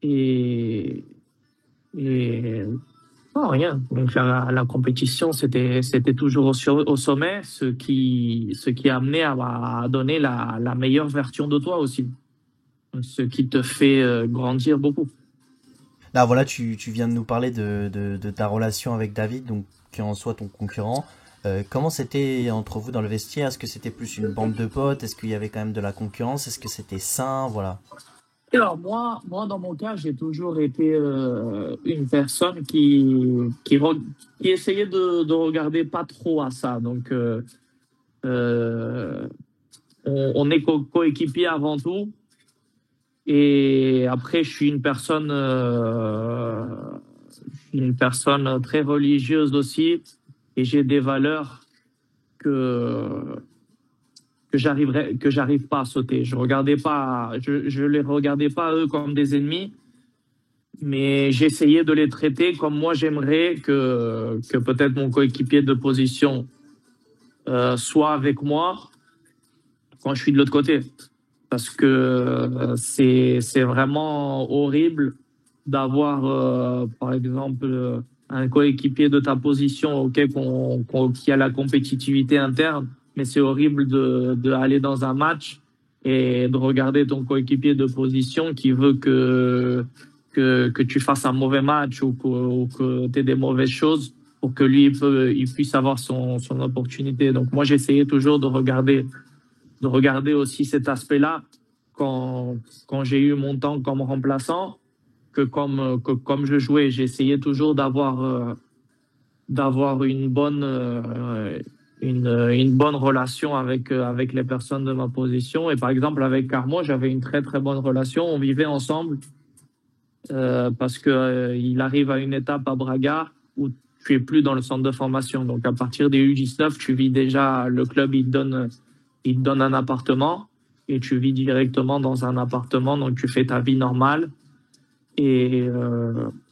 Et, et non, rien. Donc la compétition, c'était toujours au sommet, ce qui a amené à donner la meilleure version de toi aussi, ce qui te fait grandir beaucoup. Là, voilà, tu viens de nous parler de ta relation avec David, donc qui est en soi ton concurrent. Comment c'était entre vous dans le vestiaire? Est-ce que c'était plus une bande de potes? Est-ce qu'il y avait quand même de la concurrence? Est-ce que c'était sain? Voilà. Et alors moi, dans mon cas, j'ai toujours été une personne qui essayait de regarder pas trop à ça. Donc, euh, on est coéquipier avant tout. Et après, je suis une personne très religieuse aussi, et j'ai des valeurs que que j'arrive pas à sauter. Je les regardais pas eux comme des ennemis, mais j'essayais de les traiter comme moi j'aimerais que peut-être mon coéquipier de position soit avec moi quand je suis de l'autre côté. Parce que c'est vraiment horrible d'avoir, par exemple, un coéquipier de ta position qui a la compétitivité interne, mais c'est horrible de aller dans un match et de regarder ton coéquipier de position qui veut que tu fasses un mauvais match ou que tu aies des mauvaises choses pour que lui il puisse avoir son opportunité. Donc moi, j'essayais toujours de regarder aussi cet aspect-là quand, quand j'ai eu mon temps comme remplaçant, que comme je jouais. J'essayais toujours d'avoir une bonne relation avec les personnes de ma position. Et par exemple, avec Carmo, j'avais une très, très bonne relation. On vivait ensemble parce que, il arrive à une étape à Braga où tu es plus dans le centre de formation. Donc, à partir des U19, tu vis déjà, le club, il te donne un appartement et tu vis directement dans un appartement. Donc, tu fais ta vie normale et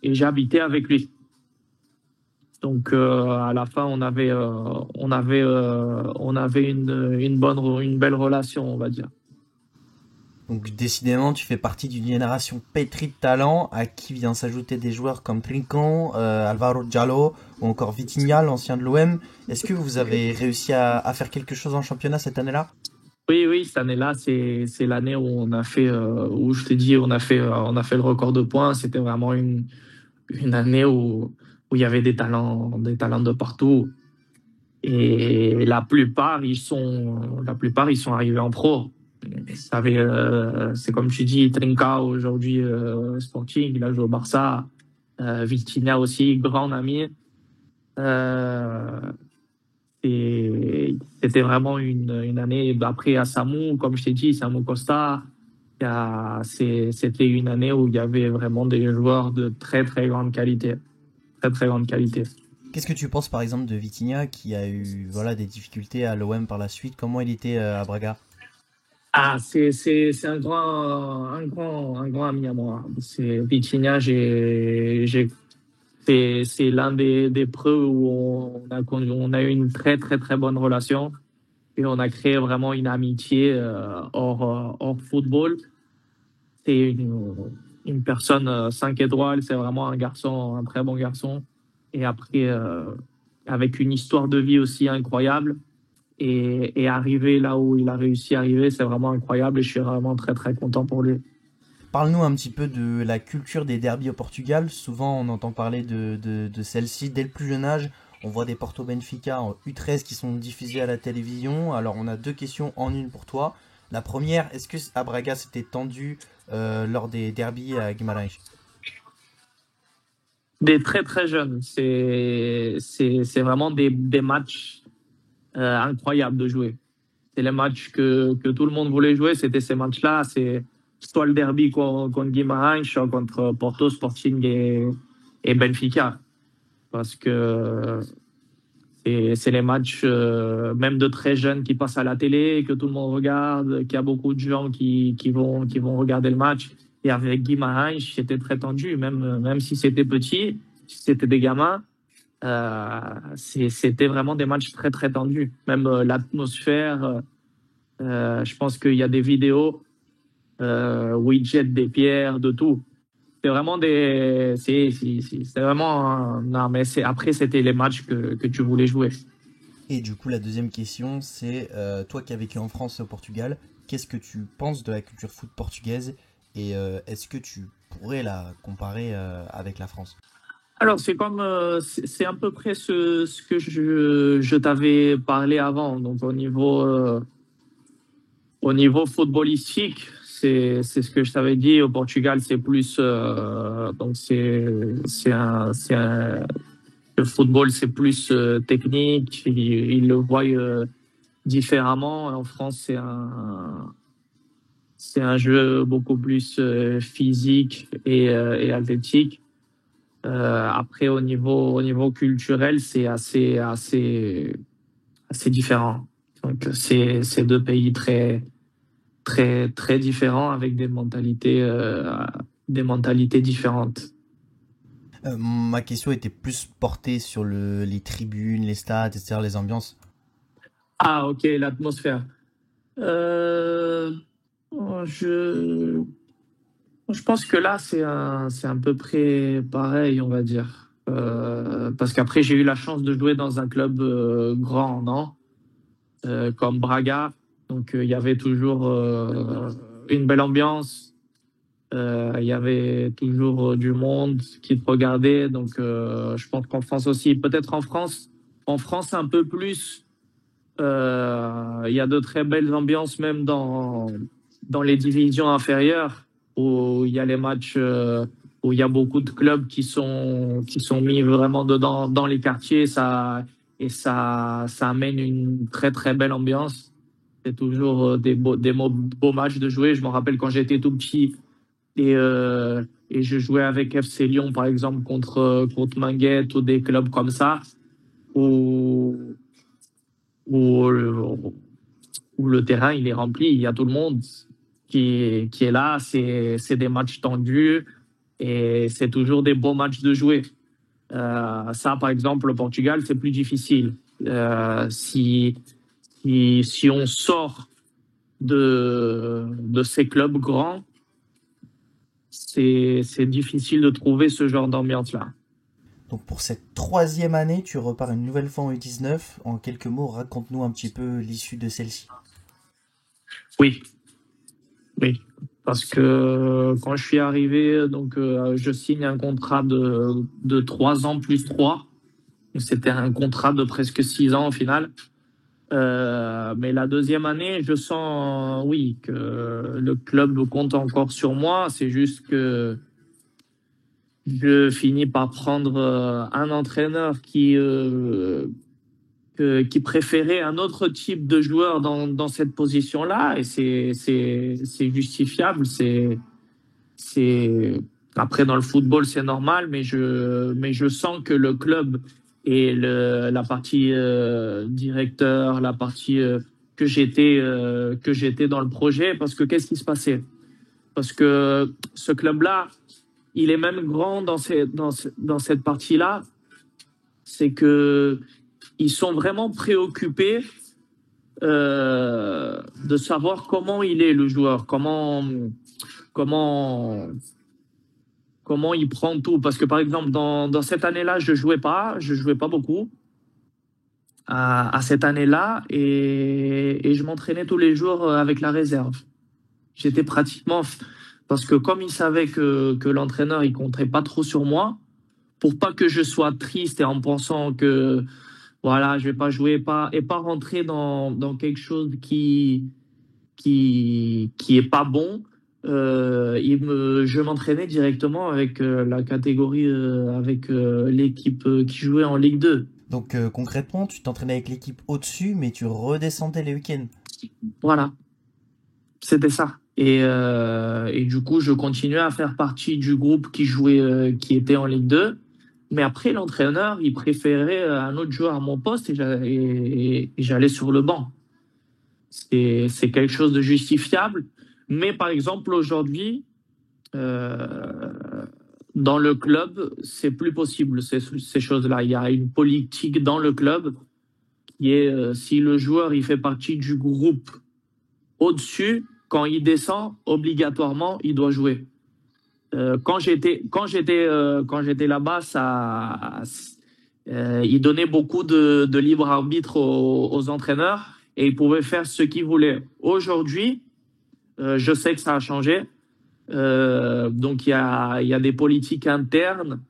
j'ai habité avec lui. Donc, à la fin, on avait une belle relation, on va dire. Donc décidément, tu fais partie d'une génération pétrie de talent à qui vient s'ajouter des joueurs comme Trincão, Alvaro Diallo ou encore Vitinha, l'ancien de l'OM. Est-ce que vous avez réussi à faire quelque chose en championnat cette année-là? Oui, cette année-là, c'est l'année où on a fait, où je t'ai dit, on a fait le record de points. C'était vraiment une année où il y avait des talents de partout. Et la plupart, ils sont arrivés en pro. C'est comme tu dis, Trinca aujourd'hui, Sporting, il a joué au Barça. Vitinha aussi, grand ami. Euh, C'était vraiment une année. Après, à Samu, comme je t'ai dit, Samu Costa, c'était une année où il y avait vraiment des joueurs de très, très grande qualité. Très, très grande qualité. Qu'est-ce que tu penses par exemple de Vitinha qui a eu voilà des difficultés à l'OM par la suite? Comment il était à Braga? Ah, c'est un grand ami à moi. C'est Vitinha, c'est l'un des preuves où on a eu une très, très, très bonne relation et on a créé vraiment une amitié hors football. C'est une personne 5 étoiles, c'est vraiment un garçon, un très bon garçon. Et après, avec une histoire de vie aussi incroyable. Et arriver là où il a réussi à arriver, c'est vraiment incroyable et je suis vraiment très, très content pour lui. Parle-nous un petit peu de la culture des derbies au Portugal. Souvent, on entend parler de celle-ci dès le plus jeune âge. On voit des Porto Benfica en U13 qui sont diffusés à la télévision. Alors, on a deux questions en une pour toi. La première, est-ce que à Braga c'était tendu lors des derbies à Guimarães? Des très, très jeunes, c'est vraiment des matchs incroyables de jouer. C'est les matchs que tout le monde voulait jouer, c'était ces matchs-là. C'est soit le derby contre Guimarães, soit contre Porto, Sporting et Benfica. Parce que C'est les matchs, même de très jeunes qui passent à la télé, que tout le monde regarde, qu'il y a beaucoup de gens qui vont regarder le match. Et avec Guimarães, c'était très tendu, même si c'était petit, si c'était des gamins, c'était vraiment des matchs très, très tendus. Même l'atmosphère, je pense qu'il y a des vidéos où ils jettent des pierres, de tout. C'est vraiment des. C'est vraiment. Non, mais après, c'était les matchs que tu voulais jouer. Et du coup, la deuxième question, c'est toi qui as vécu en France et au Portugal, qu'est-ce que tu penses de la culture foot portugaise et est-ce que tu pourrais la comparer avec la France? Alors, c'est comme. C'est à peu près ce que je t'avais parlé avant. Donc, au niveau footballistique, c'est ce que je t'avais dit. Au Portugal, c'est plus. Donc, le football, c'est plus technique. Ils le voient différemment. En France, c'est un jeu beaucoup plus physique et athlétique. Après, au niveau culturel, c'est assez différent. Donc, c'est deux pays très, très, très différents avec des mentalités différentes. Ma question était plus portée sur les tribunes, les stades, etc., les ambiances. Ah, ok, l'atmosphère. Euh, je, je pense que là, c'est à peu près pareil, on va dire. Parce qu'après, j'ai eu la chance de jouer dans un club grand, non? Comme Braga. Donc, il y avait toujours une belle ambiance. Il y avait toujours du monde qui te regardait. Donc, je pense qu'en France aussi, peut-être en France un peu plus. Il y a de très belles ambiances même dans les divisions inférieures où il y a les matchs, où il y a beaucoup de clubs qui sont mis vraiment dedans dans les quartiers. Ça amène une très très belle ambiance. C'est toujours beaux matchs de jouer. Je me rappelle quand j'étais tout petit et je jouais avec FC Lyon par exemple contre Manguette ou des clubs comme ça où où, où le terrain il est rempli, il y a tout le monde qui est là, c'est des matchs tendus et c'est toujours des beaux matchs de jouer. Ça, par exemple, au Portugal, c'est plus difficile. Si on sort de ces clubs grands, c'est difficile de trouver ce genre d'ambiance-là. Donc pour cette troisième année, tu repars une nouvelle fois en U19. En quelques mots, raconte-nous un petit peu l'issue de celle-ci. Oui, oui. Parce que quand je suis arrivé, donc je signe un contrat de 3 ans plus 3. C'était un contrat de presque 6 ans au final. Mais la deuxième année, je sens, oui, que le club compte encore sur moi. C'est juste que je finis par prendre un entraîneur qui préférait un autre type de joueur dans cette position-là. Et c'est justifiable. C'est, après, dans le football, c'est normal, mais je sens que le club et la partie directeur, la partie que j'étais dans le projet, parce que qu'est-ce qui se passait? Parce que ce club-là, il est même grand dans cette partie-là, c'est que ils sont vraiment préoccupés de savoir comment il est le joueur, comment comment il prend tout. Parce que par exemple, dans cette année-là, je jouais pas beaucoup à cette année-là et je m'entraînais tous les jours avec la réserve. J'étais pratiquement, parce que comme il savait que l'entraîneur, il compterait pas trop sur moi, pour pas que je sois triste et en pensant que, voilà, je vais pas jouer et pas rentrer dans quelque chose qui est pas bon. Je m'entraînais directement avec la catégorie, avec l'équipe qui jouait en Ligue 2. Donc concrètement, tu t'entraînais avec l'équipe au-dessus, mais tu redescendais les week-ends. Voilà, c'était ça. Et du coup, je continuais à faire partie du groupe qui jouait, qui était en Ligue 2. Mais après, l'entraîneur, il préférait un autre joueur à mon poste et j'allais sur le banc. C'est quelque chose de justifiable. Mais par exemple, aujourd'hui, euh, dans le club, c'est plus possible, ces choses-là. Il y a une politique dans le club qui est, si le joueur il fait partie du groupe au-dessus, quand il descend, obligatoirement, il doit jouer. Quand j'étais là-bas, il donnait beaucoup de libre arbitre aux entraîneurs et ils pouvaient faire ce qu'ils voulaient. Aujourd'hui, je sais que ça a changé. Donc il y a des politiques internes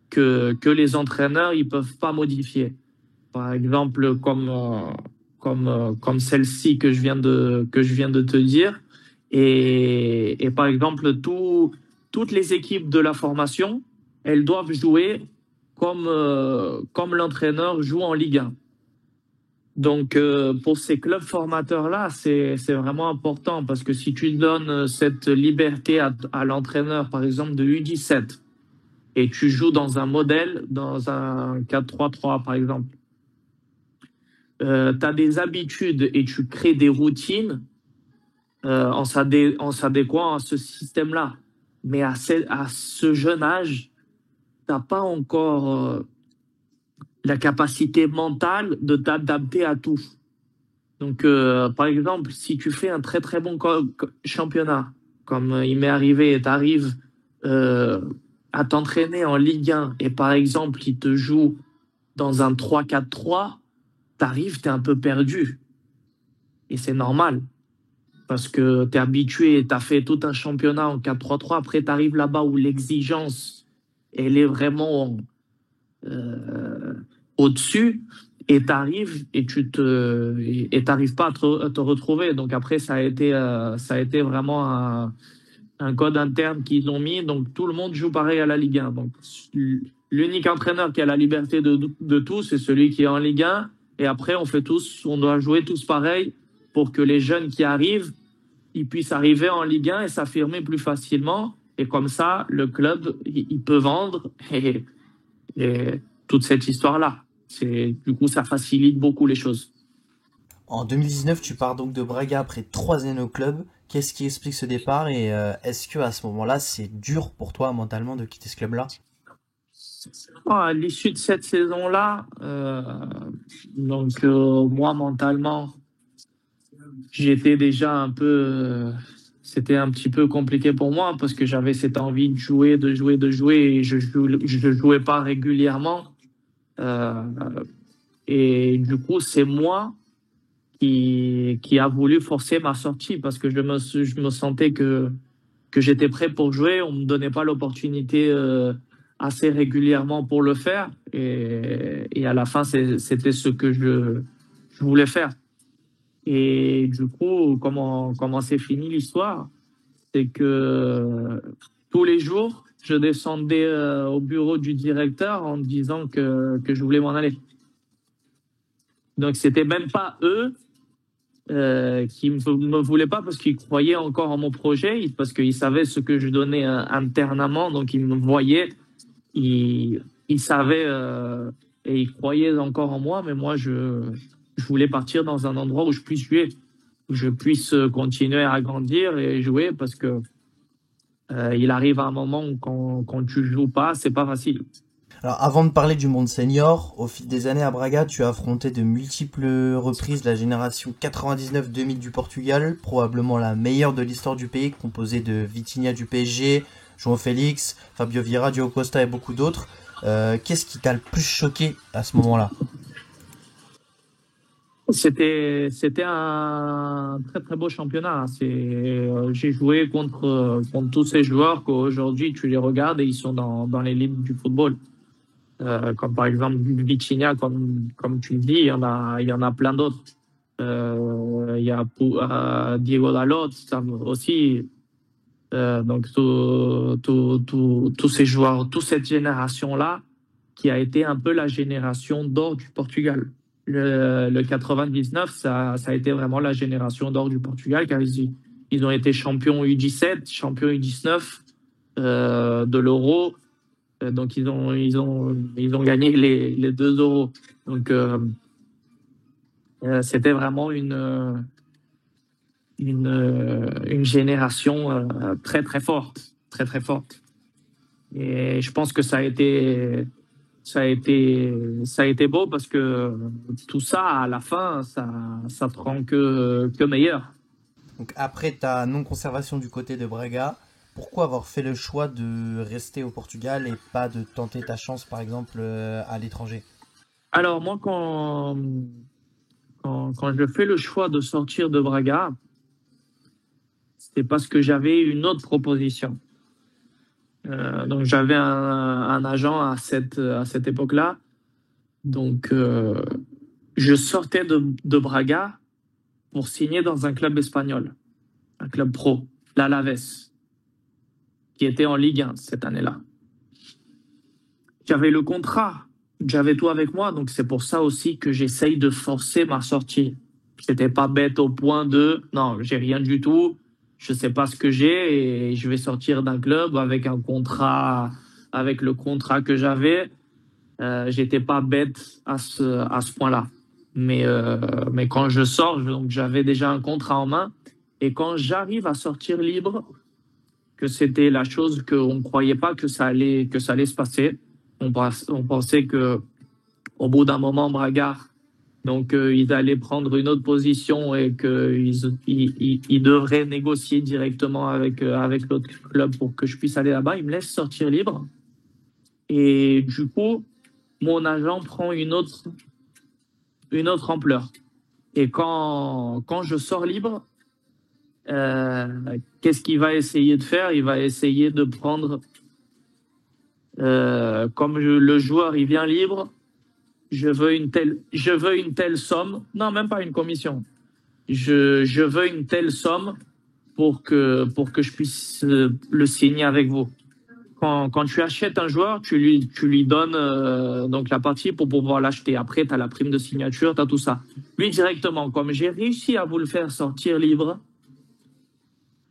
que les entraîneurs ils peuvent pas modifier. Par exemple, comme celle-ci que je viens de te dire. Et par exemple, toutes les équipes de la formation, elles doivent jouer comme l'entraîneur joue en Ligue 1. Donc, pour ces clubs formateurs-là, c'est vraiment important parce que si tu donnes cette liberté à l'entraîneur, par exemple, de U17, et tu joues dans un modèle, dans un 4-3-3, par exemple, tu as des habitudes et tu crées des routines en s'adéquant à ce système-là. Mais à ce jeune âge, t'as pas encore la capacité mentale de t'adapter à tout. Donc, par exemple, si tu fais un très très bon championnat, comme il m'est arrivé, et t'arrives euh, à t'entraîner en Ligue 1, et par exemple, il te joue dans un 3-4-3, t'arrives, t'es un peu perdu. Et c'est normal. Parce que tu es habitué, tu as fait tout un championnat en 4-3-3. Après, tu arrives là-bas où l'exigence, elle est vraiment euh, au-dessus. Et tu arrives et t'arrives pas à te retrouver. Donc après, ça a été vraiment un code interne qu'ils ont mis. Donc tout le monde joue pareil à la Ligue 1. Donc l'unique entraîneur qui a la liberté de tout, c'est celui qui est en Ligue 1. Et après, on doit jouer tous pareil pour que les jeunes qui arrivent il puisse arriver en Ligue 1 et s'affirmer plus facilement. Et comme ça, le club, il peut vendre et toute cette histoire-là. Du coup, ça facilite beaucoup les choses. En 2019, tu pars donc de Braga après 3 années au club. Qu'est-ce qui explique ce départ et est-ce que à ce moment-là, c'est dur pour toi mentalement de quitter ce club-là? À l'issue de cette saison-là, moi, mentalement, j'étais déjà un peu. C'était un petit peu compliqué pour moi parce que j'avais cette envie de jouer, de jouer, de jouer et je jouais pas régulièrement. Euh, et du coup, c'est moi qui a voulu forcer ma sortie parce que je me sentais que j'étais prêt pour jouer. On me donnait pas l'opportunité assez régulièrement pour le faire. Et à la fin, c'était ce que je voulais faire. Et du coup, comment s'est fini l'histoire? C'est que tous les jours, je descendais au bureau du directeur en disant que je voulais m'en aller. Donc, c'était même pas eux qui me voulaient pas parce qu'ils croyaient encore en mon projet, parce qu'ils savaient ce que je donnais internement, donc ils me voyaient, ils savaient et ils croyaient encore en moi, mais moi, je voulais partir dans un endroit où je puisse jouer, où je puisse continuer à grandir et jouer parce que il arrive un moment où quand tu joues pas, c'est pas facile. Alors, avant de parler du monde senior, au fil des années à Braga, tu as affronté de multiples reprises la génération 99-2000 du Portugal, probablement la meilleure de l'histoire du pays, composée de Vitinha du PSG, João Félix, Fabio Vieira, Diogo Costa et beaucoup d'autres. Qu'est-ce qui t'a le plus choqué à ce moment-là? C'était un très très beau championnat. J'ai joué contre tous ces joueurs qu'aujourd'hui tu les regardes et ils sont dans l'élite du football. Comme par exemple Vitinha, comme tu le dis, il y en a plein d'autres. Il y a Diego Dalot ça aussi. Donc tous ces joueurs, toute cette génération-là, qui a été un peu la génération d'or du Portugal. Le 99, ça a été vraiment la génération d'or du Portugal, car ils ont été champions U17, champions U19 de l'Euro. Donc ils ont gagné les 2 euros. Donc c'était vraiment une génération très très forte, très très forte. Et je pense que ça a été beau parce que tout ça, à la fin, ça te rend que meilleur. Donc après ta non-conservation du côté de Braga, pourquoi avoir fait le choix de rester au Portugal et pas de tenter ta chance par exemple à l'étranger? Alors moi, quand je fais le choix de sortir de Braga, c'était parce que j'avais une autre proposition. Donc j'avais un agent à cette époque-là. Donc je sortais de Braga pour signer dans un club espagnol, un club pro, l'Alaves, qui était en Ligue 1 cette année-là. J'avais le contrat, j'avais tout avec moi, donc c'est pour ça aussi que j'essaye de forcer ma sortie. C'était pas bête au point de non, j'ai rien du tout, je sais pas ce que j'ai et je vais sortir d'un club avec un contrat, avec le contrat que j'avais. J'étais pas bête à ce point-là. Mais quand je sors, donc j'avais déjà un contrat en main et quand j'arrive à sortir libre, que c'était la chose qu'on ne croyait pas que ça allait se passer. On pensait que au bout d'un moment, Braga, donc ils allaient prendre une autre position et qu'ils devraient négocier directement avec l'autre club pour que je puisse aller là-bas. Ils me laissent sortir libre. Et du coup, mon agent prend une autre ampleur. Et quand je sors libre, qu'est-ce qu'il va essayer de faire? Il va essayer de prendre, comme le joueur il vient libre, je veux une telle somme. Non, même pas une commission. Je veux une telle somme pour que je puisse le signer avec vous. Quand tu achètes un joueur, tu lui donnes donc la partie pour pouvoir l'acheter. Après, tu as la prime de signature, tu as tout ça. Lui, directement, comme j'ai réussi à vous le faire sortir libre,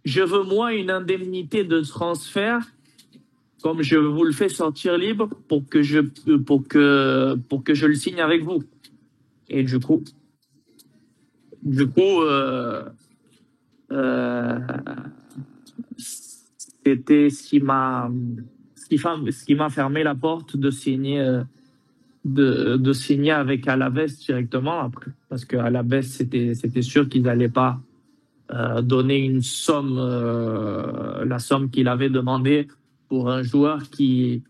je veux moi une indemnité de transfert comme je vous le fais sortir libre pour que je le signe avec vous. Et du coup, euh, c'était ce qui m'a fermé la porte de signer avec Alaves directement après, parce que Alaves c'était sûr qu'ils n'allaient pas donner une somme, la somme qu'il avait demandé pour un joueur qui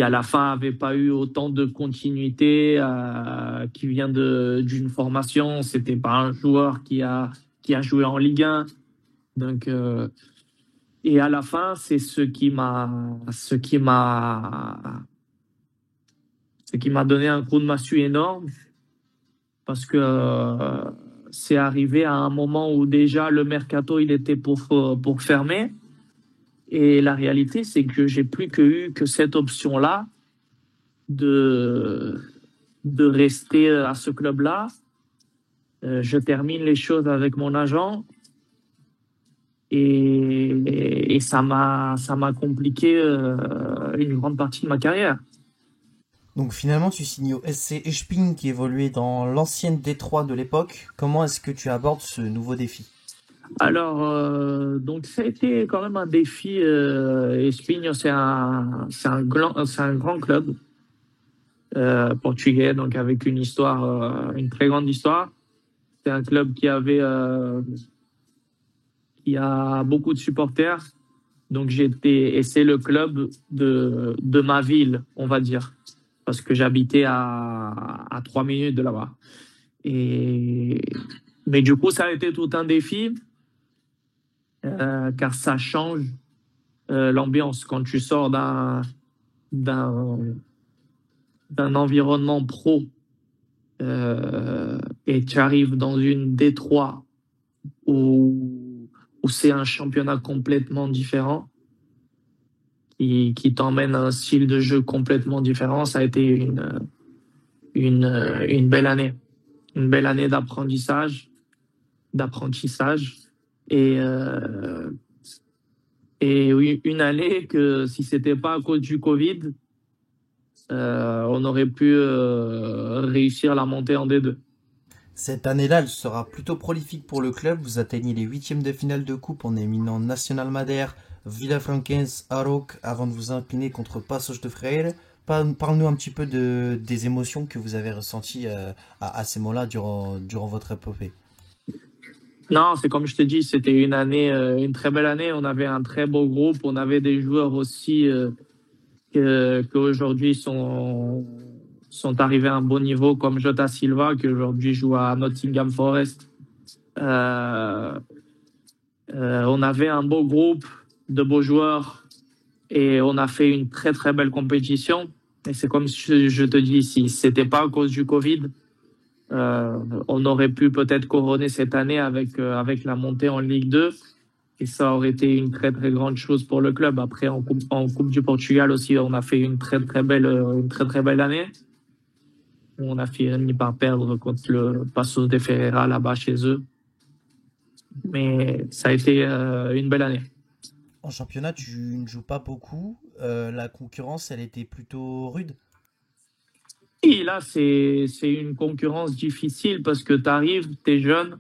à la fin avait pas eu autant de continuité, qui vient d'une formation. C'était pas un joueur qui a joué en Ligue 1. Donc, et à la fin, c'est ce qui m'a donné un coup de massue énorme parce que c'est arrivé à un moment où déjà le mercato il était pour fermer. Et la réalité, c'est que j'ai plus eu que cette option-là de, de rester à ce club-là. Je termine les choses avec mon agent et ça m'a compliqué une grande partie de ma carrière. Donc finalement tu signes au SC Eschping qui évoluait dans l'ancienne Détroit de l'époque. Comment est-ce que tu abordes ce nouveau défi? Alors, donc ça a été quand même un défi. Espinho, c'est un grand club portugais, donc avec une histoire, une très grande histoire. C'est un club qui a beaucoup de supporters. Donc et c'est le club de ma ville, on va dire, parce que j'habitais à 3 minutes de là-bas. Et mais du coup, ça a été tout un défi car ça change l'ambiance quand tu sors d'un d'un environnement pro et tu arrives dans une Détroit où c'est un championnat complètement différent qui t'emmène à un style de jeu complètement différent. Ça a été une belle année. Une belle année d'apprentissage. Et Et oui, une année que si c'était pas à cause du Covid, on aurait pu réussir la montée en D2. Cette année-là, elle sera plutôt prolifique pour le club. Vous atteignez les huitièmes de finale de coupe en éliminant Nacional Madère, Villafranquense, Aroc, avant de vous incliner contre Passos de Freire. Parle-nous un petit peu des émotions que vous avez ressenties à ces moments-là durant votre épopée. Non, c'est comme je te dis, c'était une année, une très belle année. On avait un très beau groupe. On avait des joueurs aussi qu'aujourd'hui sont arrivés à un bon niveau, comme Jota Silva, qui aujourd'hui joue à Nottingham Forest. Euh, on avait un beau groupe de beaux joueurs et on a fait une très très belle compétition. Et c'est comme je te dis, si c'était pas à cause du Covid, euh, on aurait pu peut-être couronner cette année avec la montée en Ligue 2. Et ça aurait été une très très grande chose pour le club. Après, en coupe du Portugal aussi, on a fait une très très belle année. On a fini par perdre contre le Paços de Ferreira là-bas chez eux. Mais ça a été une belle année. En championnat, tu ne joues pas beaucoup. La concurrence, elle était plutôt rude. Et là, c'est une concurrence difficile parce que tu arrives, tu es jeune,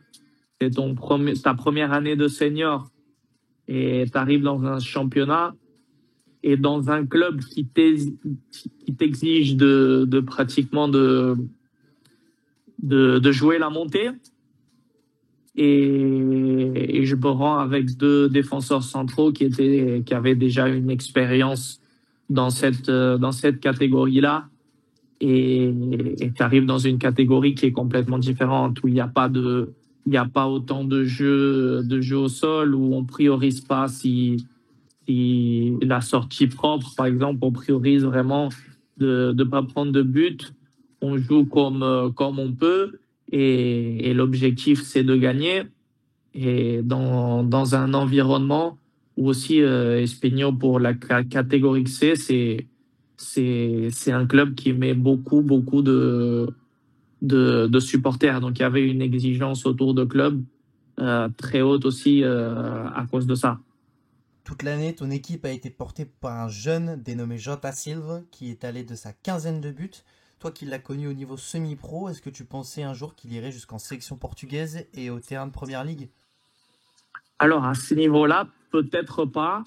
c'est ta première année de senior et tu arrives dans un championnat et dans un club qui t'exige de pratiquement de jouer la montée. Et je me rends avec deux défenseurs centraux qui avaient déjà une expérience dans cette catégorie-là. Et tu arrives dans une catégorie qui est complètement différente, où il y a pas autant de jeux au sol, où on priorise pas si la sortie propre, par exemple, on priorise vraiment de ne pas prendre de but. On joue comme on peut et l'objectif, c'est de gagner. Et dans un environnement où aussi Espigno, pour la catégorie que c'est un club qui met beaucoup de supporters. Donc il y avait une exigence autour de club très haute aussi à cause de ça. Toute l'année, ton équipe a été portée par un jeune dénommé Jota Silva qui est allé de sa quinzaine de buts. Toi qui l'as connu au niveau semi-pro, est-ce que tu pensais un jour qu'il irait jusqu'en sélection portugaise et au terrain de Première Ligue? Alors, à ce niveau-là, peut-être pas,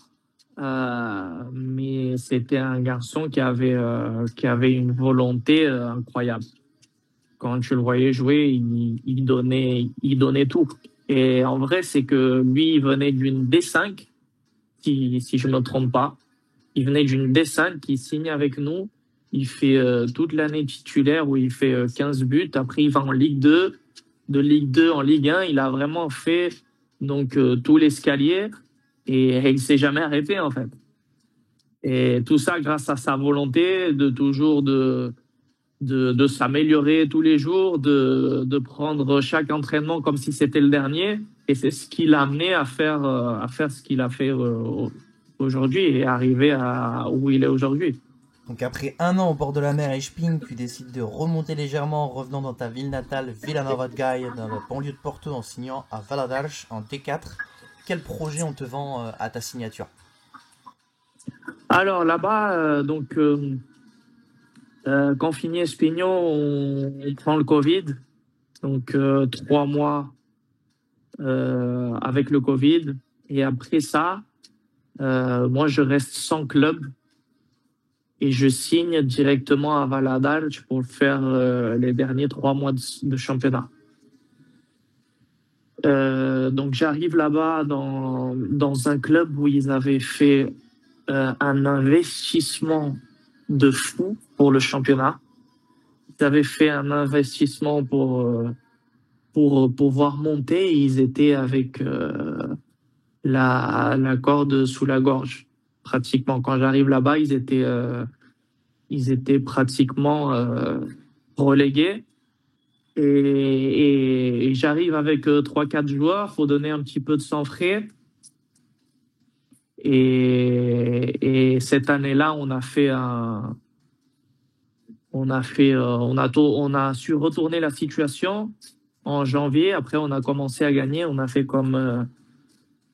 mais c'était un garçon qui avait une volonté incroyable. Quand tu le voyais jouer, il donnait tout. Et en vrai, c'est que lui, il venait d'une D5, si je ne me trompe pas. Il venait d'une D5 qui signe avec nous. Il fait toute l'année titulaire où il fait 15 buts. Après, il va en Ligue 2. De Ligue 2 en Ligue 1, il a vraiment fait donc tout l'escalier et il s'est jamais arrêté en fait. Et tout ça grâce à sa volonté de toujours de s'améliorer tous les jours, de prendre chaque entraînement comme si c'était le dernier. Et c'est ce qui l'a amené à faire ce qu'il a fait aujourd'hui et arriver à où il est aujourd'hui. Donc après un an au bord de la mer à Espinho, tu décides de remonter légèrement en revenant dans ta ville natale, Vila Nova de Gaia, dans la banlieue de Porto, en signant à Valadares en D4. Quel projet on te vend à ta signature? Alors là-bas, quand finit Espignon, on prend le Covid. Donc 3 mois avec le Covid. Et après ça, moi, je reste sans club et je signe directement à Valadares pour faire les derniers 3 mois de championnat. Donc j'arrive là-bas dans un club où ils avaient fait un investissement de fou pour le championnat. Ils avaient fait un investissement pour pouvoir monter. Ils étaient avec la corde sous la gorge. Pratiquement, quand j'arrive là-bas, ils étaient pratiquement relégués. Et j'arrive avec 3-4 joueurs, faut donner un petit peu de sang frais. Et cette année-là, on a su retourner la situation en janvier. Après, on a commencé à gagner. On a fait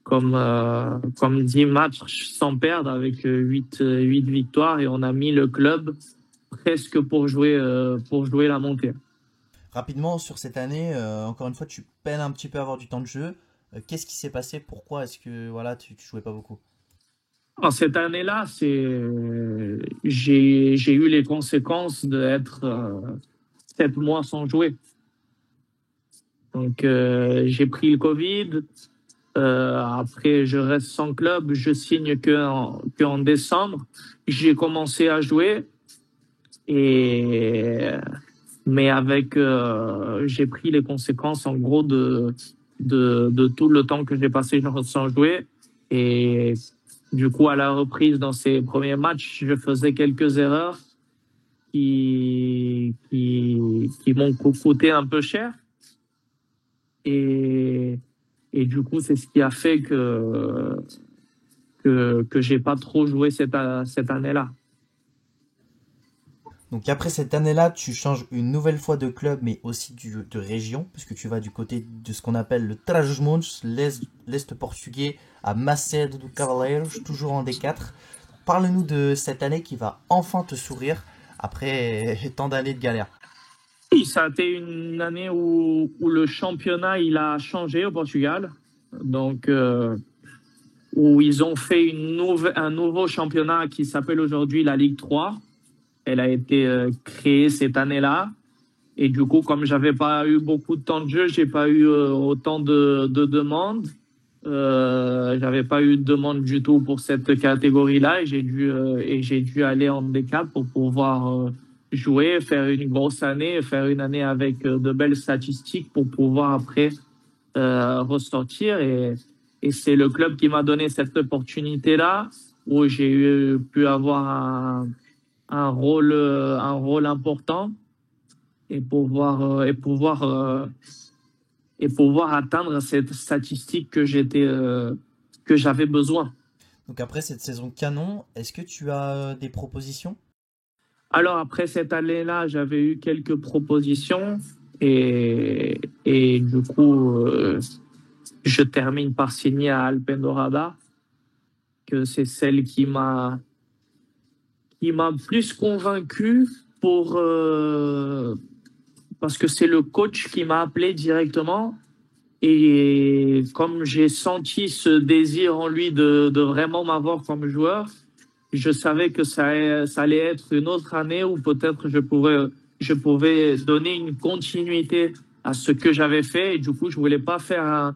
comme 10 matchs sans perdre avec 8 victoires et on a mis le club presque pour jouer la montée. Rapidement, sur cette année, encore une fois, tu peines un petit peu à avoir du temps de jeu. Qu'est-ce qui s'est passé? Pourquoi est-ce que voilà, tu jouais pas beaucoup? En cette année-là, j'ai eu les conséquences d'être 7 mois sans jouer. Donc j'ai pris le Covid. Après, je reste sans club. Je signe que en décembre. J'ai commencé à jouer et mais j'ai pris les conséquences en gros de tout le temps que j'ai passé sans jouer. Et du coup, à la reprise dans ces premiers matchs, je faisais quelques erreurs qui m'ont coûté un peu cher. Et, et du coup, c'est ce qui a fait que j'ai pas trop joué cette année-là. Donc après cette année-là, tu changes une nouvelle fois de club, mais aussi de région, puisque tu vas du côté de ce qu'on appelle le Trás-os-Montes, l'Est portugais, à Macedo do Cavaleiros, toujours en D4. Parle-nous de cette année qui va enfin te sourire après tant d'années de galère. Et ça a été une année où le championnat il a changé au Portugal. Donc, où ils ont fait un nouveau championnat qui s'appelle aujourd'hui la Ligue 3. Elle a été créée cette année-là. Et du coup, comme j'avais pas eu beaucoup de temps de jeu, j'ai pas eu autant de demandes. J'avais pas eu de demande du tout pour cette catégorie-là et j'ai dû aller en D4 pour pouvoir jouer, faire une grosse année, faire une année avec de belles statistiques pour pouvoir après ressortir. Et c'est le club qui m'a donné cette opportunité-là où pu avoir un rôle important et pouvoir atteindre cette statistique que j'avais besoin. Donc après cette saison canon, est-ce que tu as des propositions? Alors après cette année-là, j'avais eu quelques propositions et du coup, je termine par signer à Alpendorada, que c'est celle qui m'a plus convaincu parce que c'est le coach qui m'a appelé directement. Et comme j'ai senti ce désir en lui de vraiment m'avoir comme joueur, je savais que ça allait être une autre année où peut-être je pouvais donner une continuité à ce que j'avais fait. Et du coup, je voulais pas faire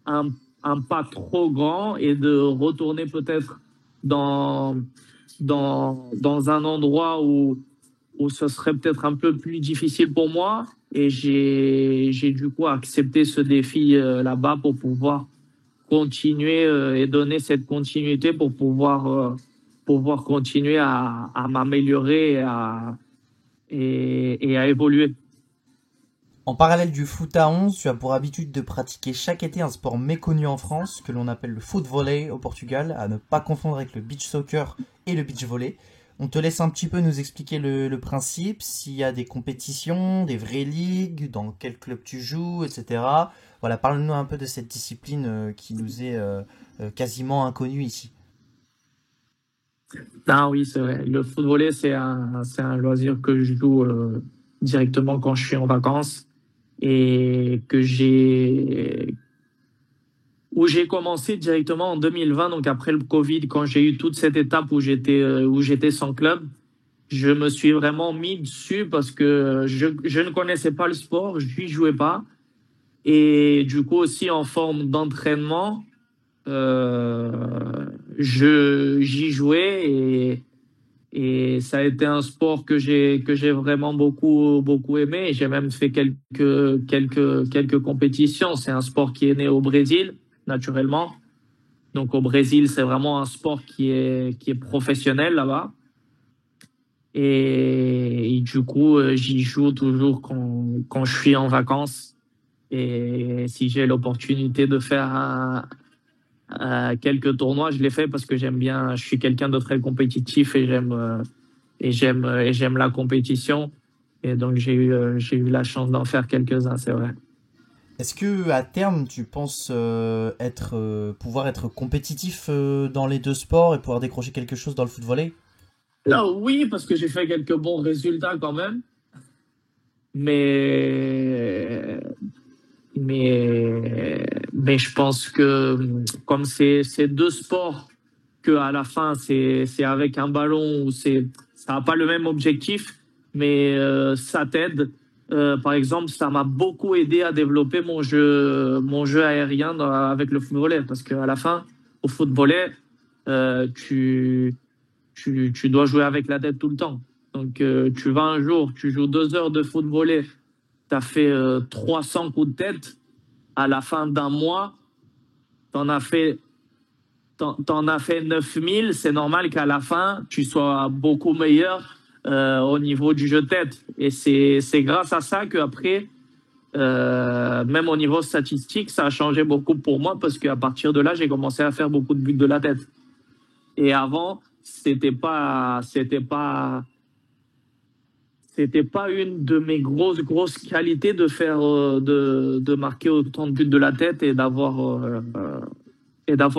un, un pas trop grand et de retourner peut-être dans, dans un endroit où ce serait peut-être un peu plus difficile pour moi. Et j'ai du coup accepté ce défi là-bas pour pouvoir continuer et donner cette continuité pour pouvoir continuer à m'améliorer et à évoluer. En parallèle du foot à 11, tu as pour habitude de pratiquer chaque été un sport méconnu en France, que l'on appelle le foot volley au Portugal, à ne pas confondre avec le beach soccer et le beach volley. On te laisse un petit peu nous expliquer le principe, s'il y a des compétitions, des vraies ligues, dans quel club tu joues, etc. Voilà, parle-nous un peu de cette discipline qui nous est quasiment inconnue ici. Ah oui, c'est vrai. Le foot volley, c'est un loisir que je joue directement quand je suis en vacances et où j'ai commencé directement en 2020, donc après le Covid, quand j'ai eu toute cette étape où j'étais sans club. Je me suis vraiment mis dessus parce que je ne connaissais pas le sport, je n'y jouais pas. Et du coup aussi en forme d'entraînement, j'y jouais et ça a été un sport que j'ai vraiment beaucoup beaucoup aimé. Et j'ai même fait quelques compétitions. C'est un sport qui est né au Brésil naturellement. Donc au Brésil, c'est vraiment un sport qui est professionnel là-bas. Et du coup, j'y joue toujours quand je suis en vacances. Et si j'ai l'opportunité de faire quelques tournois, je les fais parce que j'aime bien. Je suis quelqu'un de très compétitif et j'aime la compétition. Et donc j'ai eu la chance d'en faire quelques-uns, c'est vrai. Est-ce que à terme, tu penses pouvoir être compétitif dans les deux sports et pouvoir décrocher quelque chose dans le foot volley? Alors oui, parce que j'ai fait quelques bons résultats quand même, mais mais je pense que comme c'est deux sports que à la fin c'est avec un ballon ou c'est ça n'a pas le même objectif, mais ça t'aide. Par exemple, ça m'a beaucoup aidé à développer mon jeu aérien avec le footballeur parce qu'à la fin au footballeur euh, tu tu dois jouer avec la tête tout le temps. Donc, tu vas un jour, tu joues 2 heures de foot volley, tu as fait 300 coups de tête. À la fin d'un mois, tu en as fait, t'en as fait 9000. C'est normal qu'à la fin, tu sois beaucoup meilleur au niveau du jeu de tête. Et c'est grâce à ça qu'après, même au niveau statistique, ça a changé beaucoup pour moi parce qu'à partir de là, j'ai commencé à faire beaucoup de buts de la tête. Et avant, c'était pas une de mes grosses qualités de faire de marquer autant de buts de la tête et d'avoir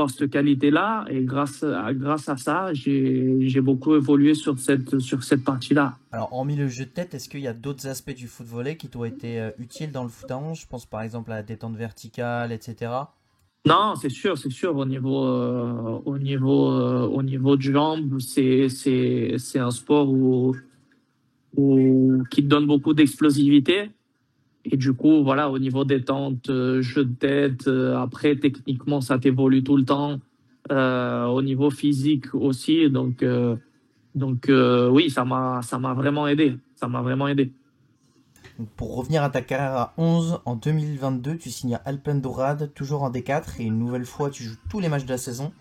cette qualité-là. Et grâce à ça, j'ai beaucoup évolué sur cette partie-là. Alors, hormis le jeu de tête, est-ce qu'il y a d'autres aspects du foot volley qui t'ont été utiles dans le foot à 11? Je pense par exemple à la détente verticale, etc. Non, c'est sûr. Au niveau du jambe, c'est un sport qui te donne beaucoup d'explosivité. Et du coup, voilà, au niveau détente, jeu de tête, après, techniquement, ça t'évolue tout le temps. Au niveau physique aussi. Oui, ça m'a vraiment aidé. Ça m'a vraiment aidé. Donc, pour revenir à ta carrière à 11, en 2022, tu signes à Alpendorad, toujours en D4, et une nouvelle fois, tu joues tous les matchs de la saison.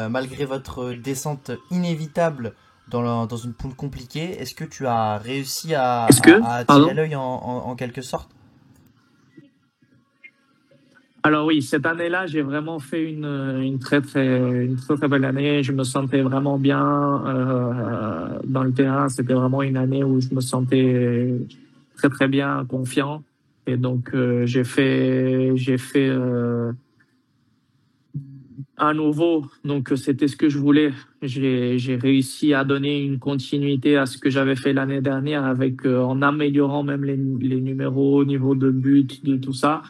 Malgré votre descente inévitable dans une poule compliquée, est-ce que tu as réussi Est-ce que, à attirer pardon? l'œil en quelque sorte? Alors oui, cette année-là, j'ai vraiment fait une très belle année. Je me sentais vraiment bien dans le terrain. C'était vraiment une année où je me sentais très bien, confiant. Et donc j'ai fait à nouveau. Donc c'était ce que je voulais. J'ai réussi à donner une continuité à ce que j'avais fait l'année dernière avec en améliorant même les numéros au niveau de but, de tout ça.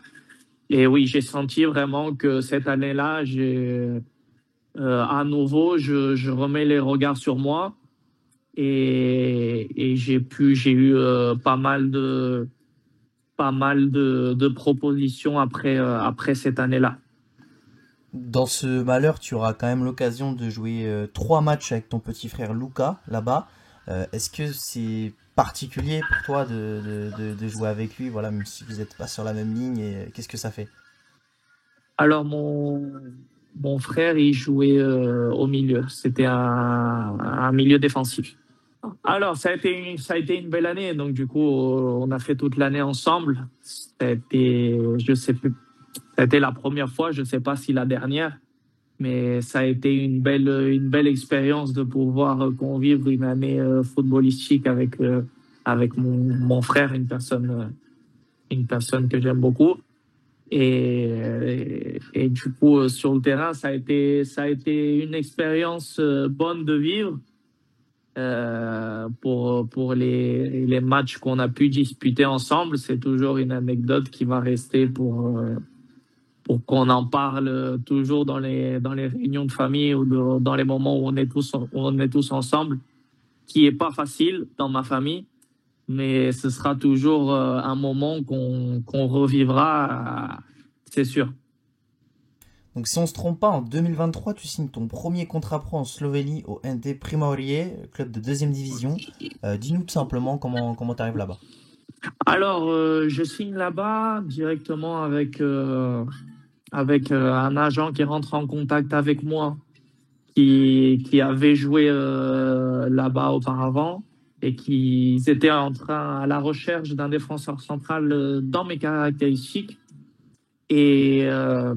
Et oui, j'ai senti vraiment que cette année-là, à nouveau, je remets les regards sur moi et j'ai eu pas mal de propositions après cette année-là. Dans ce malheur, tu auras quand même l'occasion de jouer 3 matchs avec ton petit frère Luca là-bas. Est-ce que c'est particulier pour toi de jouer avec lui, voilà, même si vous n'êtes pas sur la même ligne, et qu'est-ce que ça fait? Alors, mon frère, il jouait au milieu. C'était un milieu défensif. Alors, ça a été une belle année. Donc, du coup, on a fait toute l'année ensemble. Je sais plus, ça a été la première fois, je sais pas si la dernière, mais ça a été une belle expérience de pouvoir convivre une année footballistique avec mon frère, une personne que j'aime beaucoup. Et du coup, sur le terrain, ça a été une expérience bonne de vivre pour les matchs qu'on a pu disputer ensemble. C'est toujours une anecdote qui va rester pour qu'on en parle toujours dans les réunions de famille ou dans les moments où on est tous ensemble, qui est pas facile dans ma famille, mais ce sera toujours un moment qu'on revivra, c'est sûr. Donc si on se trompe pas, en 2023, tu signes ton premier contrat pro en Slovénie au ND Primorje, club de deuxième division. Dis-nous tout simplement comment t'arrives là-bas. Alors, je signe là-bas directement avec un agent qui rentre en contact avec moi, qui avait joué là-bas auparavant et qui étaient à la recherche d'un défenseur central dans mes caractéristiques et, euh,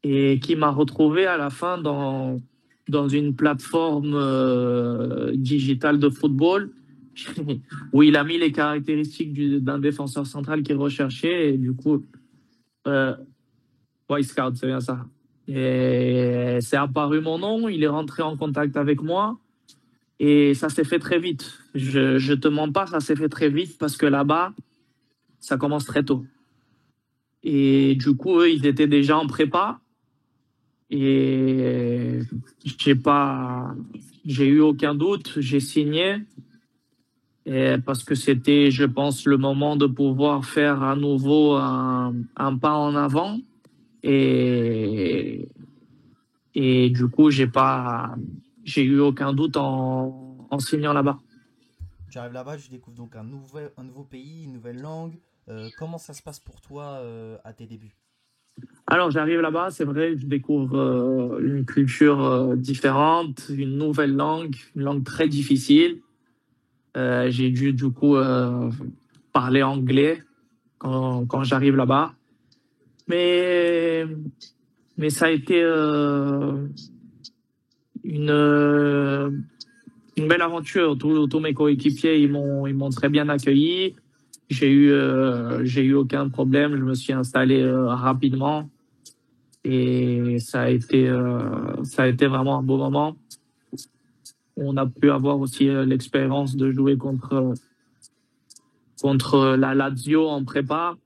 et qui m'a retrouvé à la fin dans une plateforme digitale de football où il a mis les caractéristiques d'un défenseur central qui est recherché. Et du coup, euh, Boy Scout, c'est bien ça. Et c'est apparu mon nom, il est rentré en contact avec moi et ça s'est fait très vite. Je te mens pas, ça s'est fait très vite parce que là-bas, ça commence très tôt. Et du coup, eux, ils étaient déjà en prépa et j'ai eu aucun doute, j'ai signé et parce que c'était, je pense, le moment de pouvoir faire à nouveau un pas en avant. Et, et du coup, j'ai eu aucun doute en signant là-bas. Tu arrives là-bas, tu découvres donc un nouveau pays, une nouvelle langue. Comment ça se passe pour toi à tes débuts? Alors, j'arrive là-bas, c'est vrai, je découvre une culture différente, une nouvelle langue, une langue très difficile. J'ai dû du coup parler anglais quand j'arrive là-bas. Mais, mais ça a été une, euh, une belle aventure. Tous mes coéquipiers, ils m'ont très bien accueilli. J'ai eu aucun problème. Je me suis installé rapidement et ça a été vraiment un beau moment. On a pu avoir aussi l'expérience de jouer contre la Lazio en prépa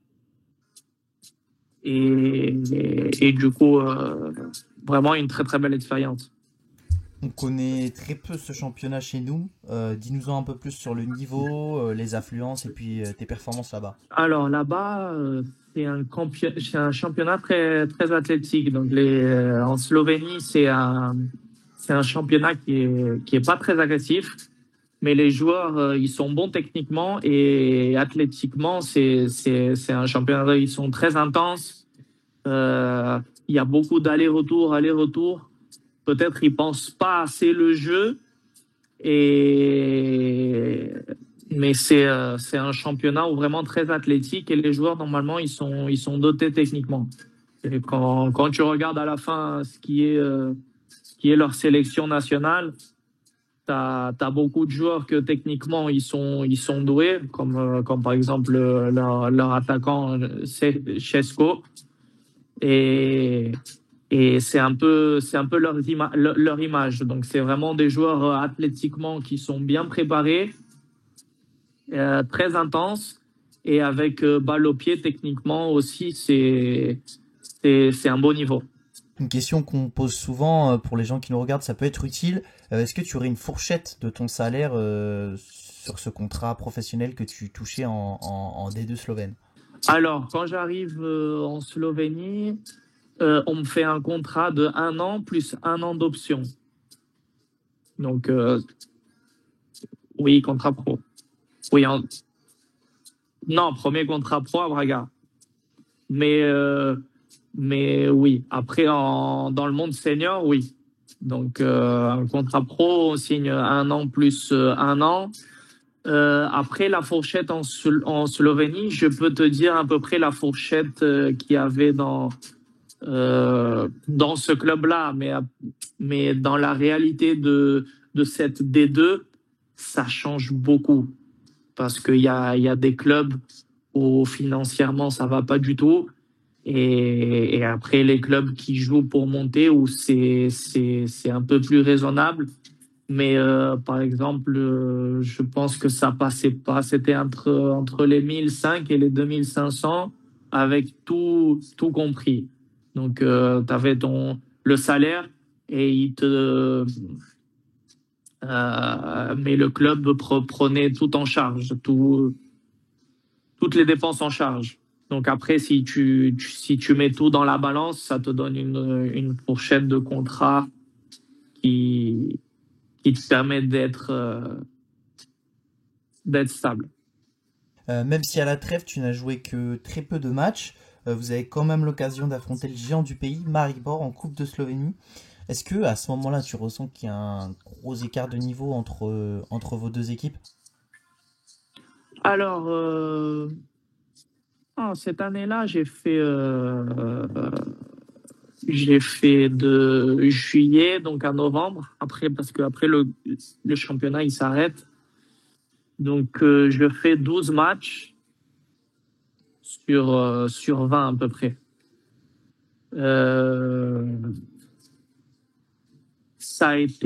et du coup, vraiment une très très belle expérience. On connaît très peu ce championnat chez nous. Dis-nous-en un peu plus sur le niveau, les affluences et puis tes performances là-bas. Alors là-bas, c'est un championnat très très athlétique. Donc en Slovénie, c'est un championnat qui est pas très agressif, mais les joueurs ils sont bons techniquement et athlétiquement, c'est un championnat ils sont très intenses. Il y a beaucoup d'aller-retour, aller-retour. Peut-être ils pensent pas assez le jeu et mais c'est un championnat où vraiment très athlétique et les joueurs normalement ils sont dotés techniquement. Et quand tu regardes à la fin ce qui est leur sélection nationale, t'as beaucoup de joueurs que techniquement ils sont doués comme par exemple leur attaquant Cesco et c'est un peu leur image. Donc c'est vraiment des joueurs athlétiquement qui sont bien préparés, très intenses et avec balle au pied techniquement aussi c'est un beau niveau. Une question qu'on pose souvent pour les gens qui nous regardent, ça peut être utile. Est-ce que tu aurais une fourchette de ton salaire sur ce contrat professionnel que tu touchais en D2 slovène? Alors quand j'arrive en Slovénie, on me fait un contrat de un an plus un an d'option. Donc oui, contrat pro. Oui, non, premier contrat pro à Braga. Mais, euh, mais oui, après, dans le monde senior, oui. Donc, un contrat pro, on signe un an plus un an. Après, la fourchette en Slovénie, je peux te dire à peu près la fourchette qu'il y avait dans ce club-là. Mais dans la réalité de cette D2, ça change beaucoup. Parce il y a des clubs où financièrement ça va pas du tout. Et après les clubs qui jouent pour monter où c'est un peu plus raisonnable. Mais par exemple, je pense que ça passait pas. C'était entre les 1005 et les 2500 avec tout compris. Donc tu avais le salaire et mais le club prenait tout en charge, toutes les dépenses en charge. Donc après, si tu mets tout dans la balance, ça te donne une fourchette de contrat qui, qui te permet d'être stable. Même si à la trêve tu n'as joué que très peu de matchs, vous avez quand même l'occasion d'affronter le géant du pays, Maribor, en Coupe de Slovénie. Est-ce que à ce moment-là tu ressens qu'il y a un gros écart de niveau entre vos deux équipes? Alors, cette année-là, j'ai fait de juillet donc à novembre. Après, parce que après le championnat il s'arrête. Donc, je fais 12 matchs sur 20 à peu près. Euh, Ça a été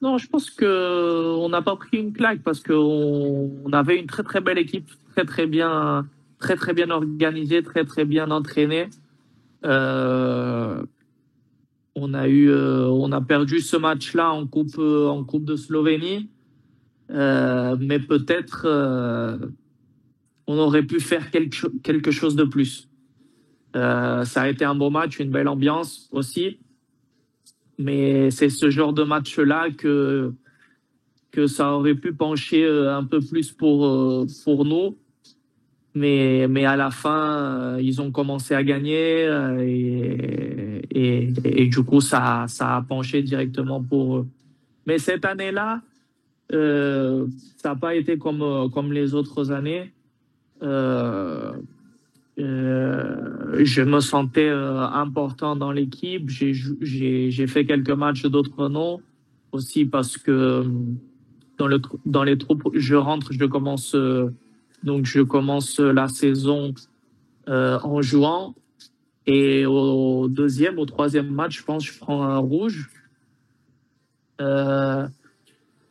non, je pense que on n'a pas pris une claque parce que on avait une très très belle équipe, très très bien organisée, très très bien entraînée. Euh, on a perdu ce match-là en coupe de Slovénie, mais peut-être on aurait pu faire quelque chose de plus. Ça a été un beau match, une belle ambiance aussi, mais c'est ce genre de match-là que ça aurait pu pencher un peu plus pour nous. Mais à la fin, ils ont commencé à gagner et du coup, ça a penché directement pour eux. Mais cette année-là, ça n'a pas été comme les autres années. Euh, je me sentais important dans l'équipe. J'ai fait quelques matchs, d'autres non. Aussi parce que dans les troupes, je commence la saison en jouant et au deuxième, au troisième match, je pense, je prends un rouge. Euh,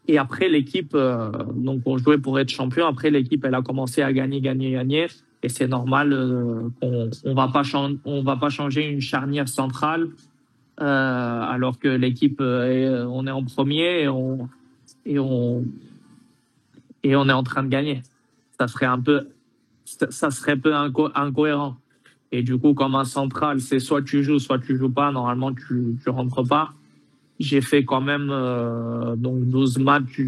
et après l'équipe, donc on jouait pour être champion. Après l'équipe, elle a commencé à gagner, gagner, gagner. Et c'est normal on va pas changer une charnière centrale alors que l'équipe, on est en premier et on et on est en train de gagner. Ça serait un peu ça serait un peu incohérent. Et du coup, comme un central, c'est soit tu joues pas. Normalement, tu rentres pas. J'ai fait quand même donc 12 matchs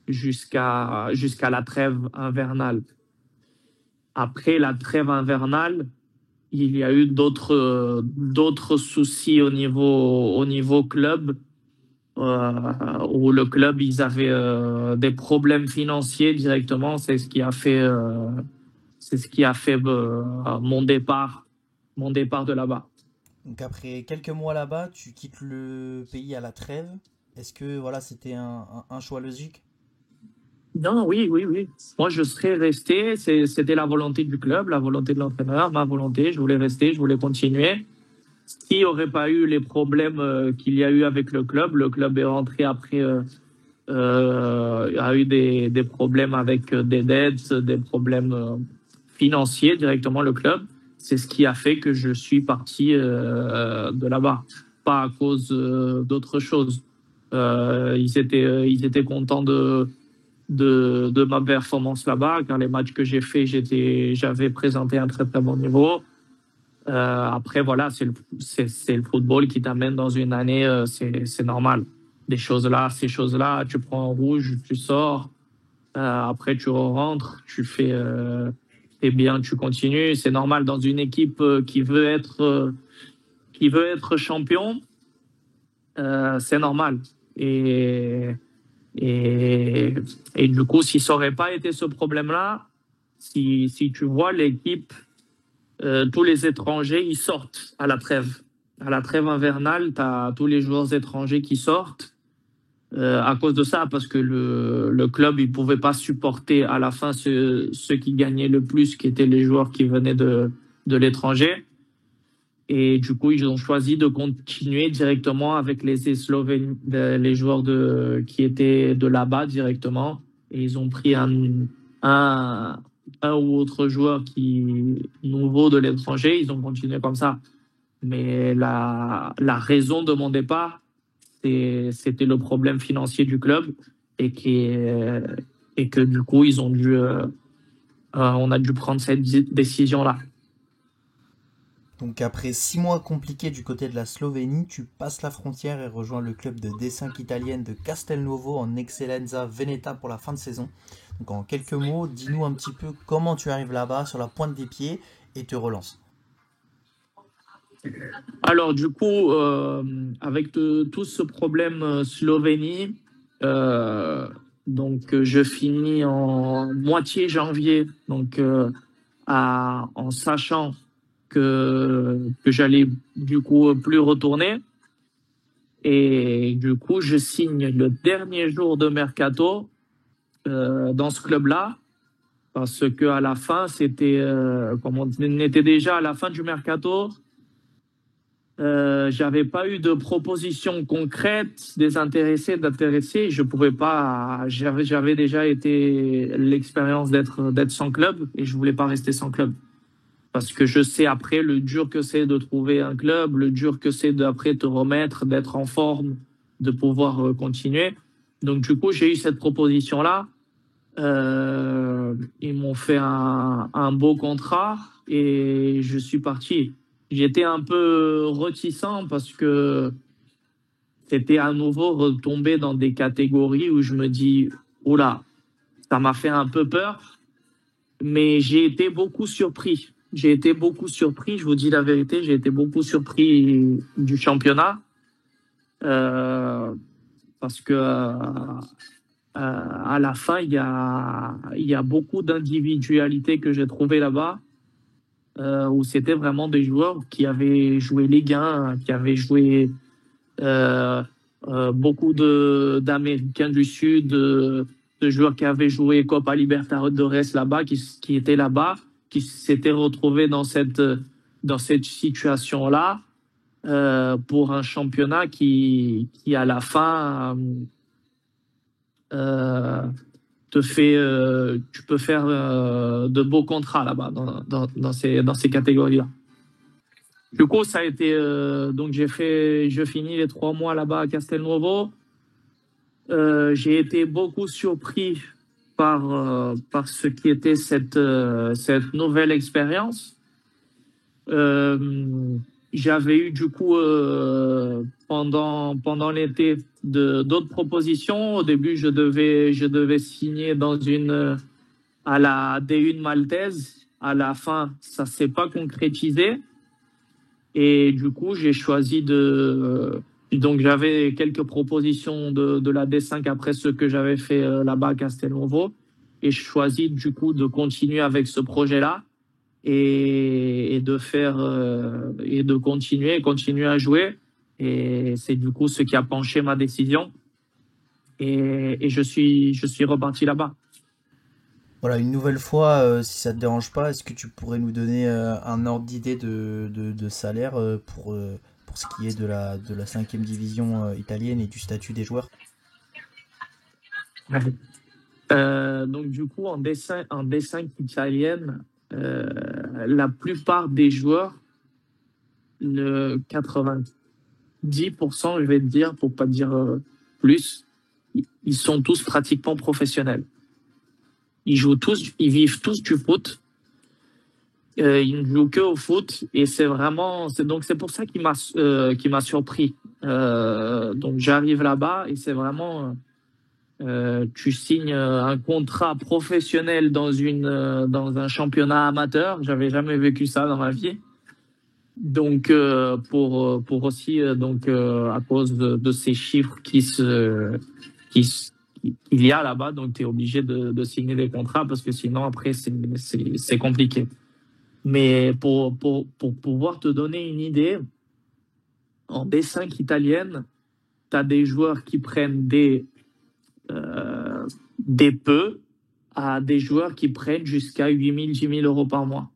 jusqu'à la trêve invernale. Après la trêve invernale, il y a eu d'autres soucis au niveau club où le club ils avaient des problèmes financiers directement. C'est ce qui a fait mon départ de là-bas. Donc après quelques mois là-bas, tu quittes le pays à la trêve. Est-ce que voilà, c'était un choix logique? Non, oui, oui, oui. Moi, je serais resté. C'était la volonté du club, la volonté de l'entraîneur, ma volonté. Je voulais rester, je voulais continuer. S'il n'y aurait pas eu les problèmes qu'il y a eu avec le club est rentré après, a eu des problèmes avec des dettes, des problèmes financiers directement, le club. C'est ce qui a fait que je suis parti de là-bas, pas à cause d'autre chose. Ils étaient contents de ma performance là-bas, car les matchs que j'ai faits, j'avais présenté un très très bon niveau. Après, voilà, c'est le football qui t'amène dans une année, c'est normal. Ces choses-là, tu prends un rouge, tu sors, après tu rentres, t'es bien, tu continues. C'est normal dans une équipe qui veut être champion, c'est normal. Et, et du coup, si ça aurait pas été ce problème-là, si tu vois l'équipe, tous les étrangers, ils sortent à la trêve. À la trêve invernale, tu as tous les joueurs étrangers qui sortent à cause de ça, parce que le club, il pouvait pas supporter à la fin ceux qui gagnaient le plus, qui étaient les joueurs qui venaient de l'étranger. Et du coup, ils ont choisi de continuer directement avec les Slovènes, les joueurs qui étaient de là-bas directement. Et ils ont pris un, un ou autre joueur nouveau de l'étranger. Ils ont continué comme ça. Mais la raison de mon départ, c'était le problème financier du club et que du coup, on a dû prendre cette décision-là. Donc après 6 mois compliqués du côté de la Slovénie, tu passes la frontière et rejoins le club de D5 italienne de Castelnuovo en Eccellenza Veneta pour la fin de saison. Donc en quelques mots, dis-nous un petit peu comment tu arrives là-bas sur la pointe des pieds et te relances. Alors, du coup, avec tout ce problème Slovénie, euh, je finis en moitié janvier, en sachant que j'allais du coup plus retourner. Et du coup, je signe le dernier jour de mercato dans ce club-là, parce que à la fin, comme on était déjà à la fin du mercato, j'avais pas eu de proposition concrète des d'intéressés. Je pouvais pas. J'avais déjà été l'expérience d'être sans club et je voulais pas rester sans club parce que je sais après le dur que c'est de trouver un club, le dur que c'est d'après te remettre, d'être en forme, de pouvoir continuer. Donc du coup, j'ai eu cette proposition là. Ils m'ont fait un beau contrat et je suis parti. J'étais un peu réticent parce que c'était à nouveau retomber dans des catégories où je me dis, oula, ça m'a fait un peu peur, mais j'ai été beaucoup surpris. J'ai été beaucoup surpris, je vous dis la vérité, j'ai été beaucoup surpris du championnat parce que à la fin, il y a beaucoup d'individualités que j'ai trouvées là-bas, où c'était vraiment des joueurs qui avaient joué Ligue 1, qui avaient joué euh, beaucoup d'Américains du Sud, de joueurs qui avaient joué Copa Libertadores là-bas, qui étaient là-bas, qui s'étaient retrouvés dans cette situation-là, pour un championnat qui à la fin euh, tu peux faire de beaux contrats là-bas dans ces catégories-là. Du coup, ça a été donc je finis les 3 mois là-bas à Castelnuovo. J'ai été beaucoup surpris par ce qui était cette nouvelle expérience. Euh, J'avais eu du coup pendant l'été d'autres propositions. Au début, je devais signer à la D1 maltaise. À la fin, ça s'est pas concrétisé. Et du coup, j'ai choisi donc j'avais quelques propositions de la D5 après ce que j'avais fait là-bas à Castelnuovo. Et je choisis du coup de continuer avec ce projet-là et de continuer à jouer. Et c'est du coup ce qui a penché ma décision. Et je suis reparti là-bas. Voilà, une nouvelle fois, si ça te dérange pas, est-ce que tu pourrais nous donner un ordre d'idée de salaire pour ce qui est de la cinquième division italienne et du statut des joueurs? Donc du coup, en D5 italienne, la plupart des joueurs, le 90%, je vais te dire, pour pas dire plus, ils sont tous pratiquement professionnels. Ils jouent tous, ils vivent tous du foot. Ils ne jouent que au foot et c'est pour ça qu'il m'a surpris. Donc j'arrive là-bas et c'est vraiment tu signes un contrat professionnel dans un championnat amateur. J'avais jamais vécu ça dans ma vie. Donc pour aussi à cause de ces chiffres qui se- qu'il y a là-bas, donc tu es obligé de signer des contrats parce que sinon après c'est compliqué. Mais pour pouvoir te donner une idée, en D5 italienne, tu as des joueurs qui prennent des peu à des joueurs qui prennent jusqu'à 8 000, 10 000 euros par mois.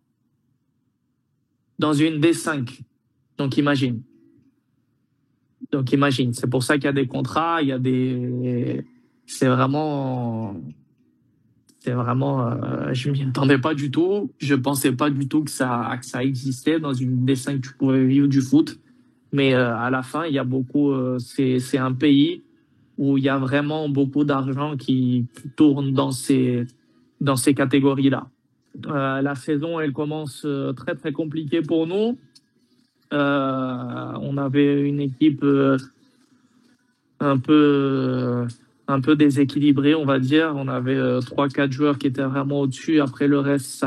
Dans une D5. Donc imagine. C'est pour ça qu'il y a des contrats, il y a des. C'est vraiment, je m'y attendais pas du tout. Je pensais pas du tout que ça existait dans une D5 tu pouvais vivre du foot. Mais à la fin, il y a beaucoup. C'est un pays où il y a vraiment beaucoup d'argent qui tourne dans ces catégories-là. La saison, elle commence très très compliquée pour nous. On avait une équipe un peu un peu déséquilibrée, on va dire. On avait 3-4 joueurs qui étaient vraiment au-dessus. Après le reste,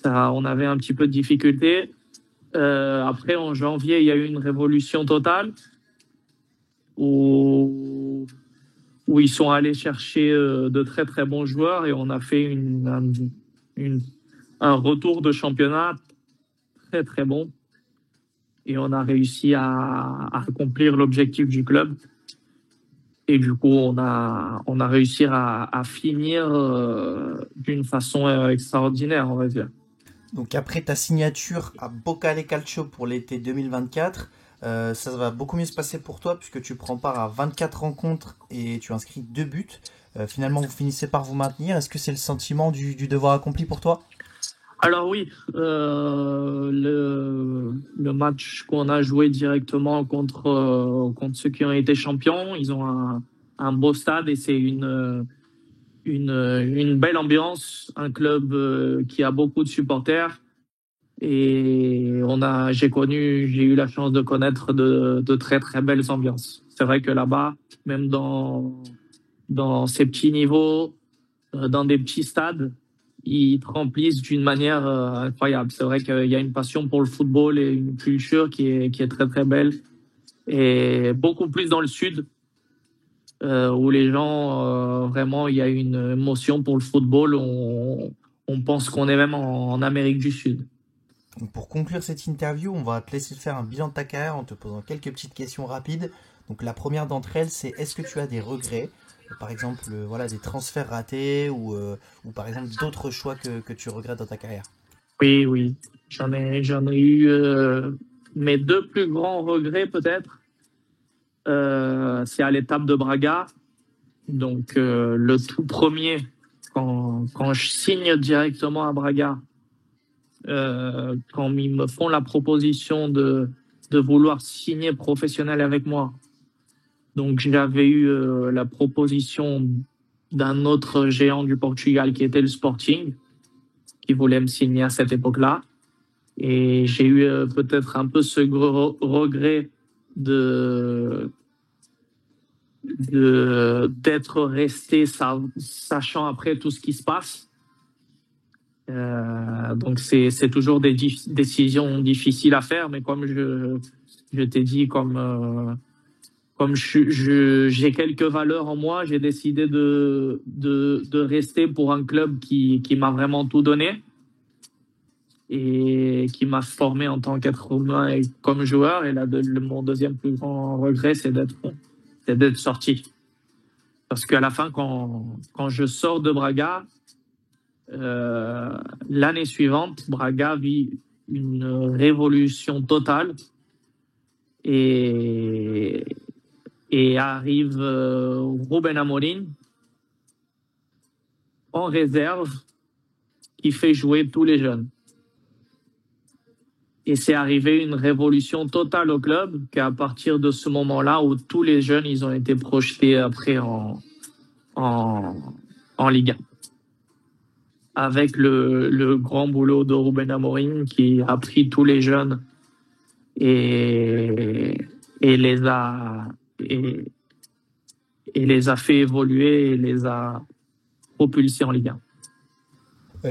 on avait un petit peu de difficulté. Après, en janvier, il y a eu une révolution totale où ils sont allés chercher de très très bons joueurs et on a fait un retour de championnat très très bon et on a réussi à accomplir l'objectif du club. Et du coup, on a réussi à finir d'une façon extraordinaire, on va dire. Donc après ta signature à Boccale Calcio pour l'été 2024, ça va beaucoup mieux se passer pour toi puisque tu prends part à 24 rencontres et tu inscris 2 buts. Finalement, vous finissez par vous maintenir. Est-ce que c'est le sentiment du devoir accompli pour toi? Alors oui, le match qu'on a joué directement contre ceux qui ont été champions, ils ont un beau stade et c'est une belle ambiance, un club qui a beaucoup de supporters. Et j'ai eu la chance de connaître de très très belles ambiances. C'est vrai que là-bas, même dans ces petits niveaux, dans des petits stades, ils te remplissent d'une manière incroyable. C'est vrai qu'il y a une passion pour le football et une culture qui est très très belle. Et beaucoup plus dans le sud, où les gens, vraiment, il y a une émotion pour le football. On pense qu'on est même en Amérique du Sud. Donc pour conclure cette interview, on va te laisser faire un bilan de ta carrière en te posant quelques petites questions rapides. Donc la première d'entre elles, c'est est-ce que tu as des regrets? Par exemple, voilà, des transferts ratés ou par exemple d'autres choix que tu regrettes dans ta carrière. Oui, oui. J'en ai eu mes deux plus grands regrets peut-être. C'est à l'étape de Braga. Donc le tout premier, quand je signe directement à Braga, quand ils me font la proposition de vouloir signer professionnel avec moi. Donc j'avais eu la proposition d'un autre géant du Portugal qui était le Sporting, qui voulait me signer à cette époque-là. Et j'ai eu peut-être un peu ce gros regret de d'être resté sachant après tout ce qui se passe. Donc c'est toujours des décisions difficiles à faire, mais comme je t'ai dit, comme j'ai quelques valeurs en moi, j'ai décidé de rester pour un club qui m'a vraiment tout donné et qui m'a formé en tant qu'être humain et comme joueur. Et là, mon deuxième plus grand regret, c'est d'être sorti. Parce qu'à la fin, quand je sors de Braga, l'année suivante, Braga vit une révolution totale et, et arrive Ruben Amorim en réserve qui fait jouer tous les jeunes. Et c'est arrivé une révolution totale au club qu'à partir de ce moment-là où tous les jeunes, ils ont été projetés après en, en Ligue 1. Avec le grand boulot de Ruben Amorim qui a pris tous les jeunes et, et les a, et, et les a fait évoluer et les a propulsés en Ligue 1.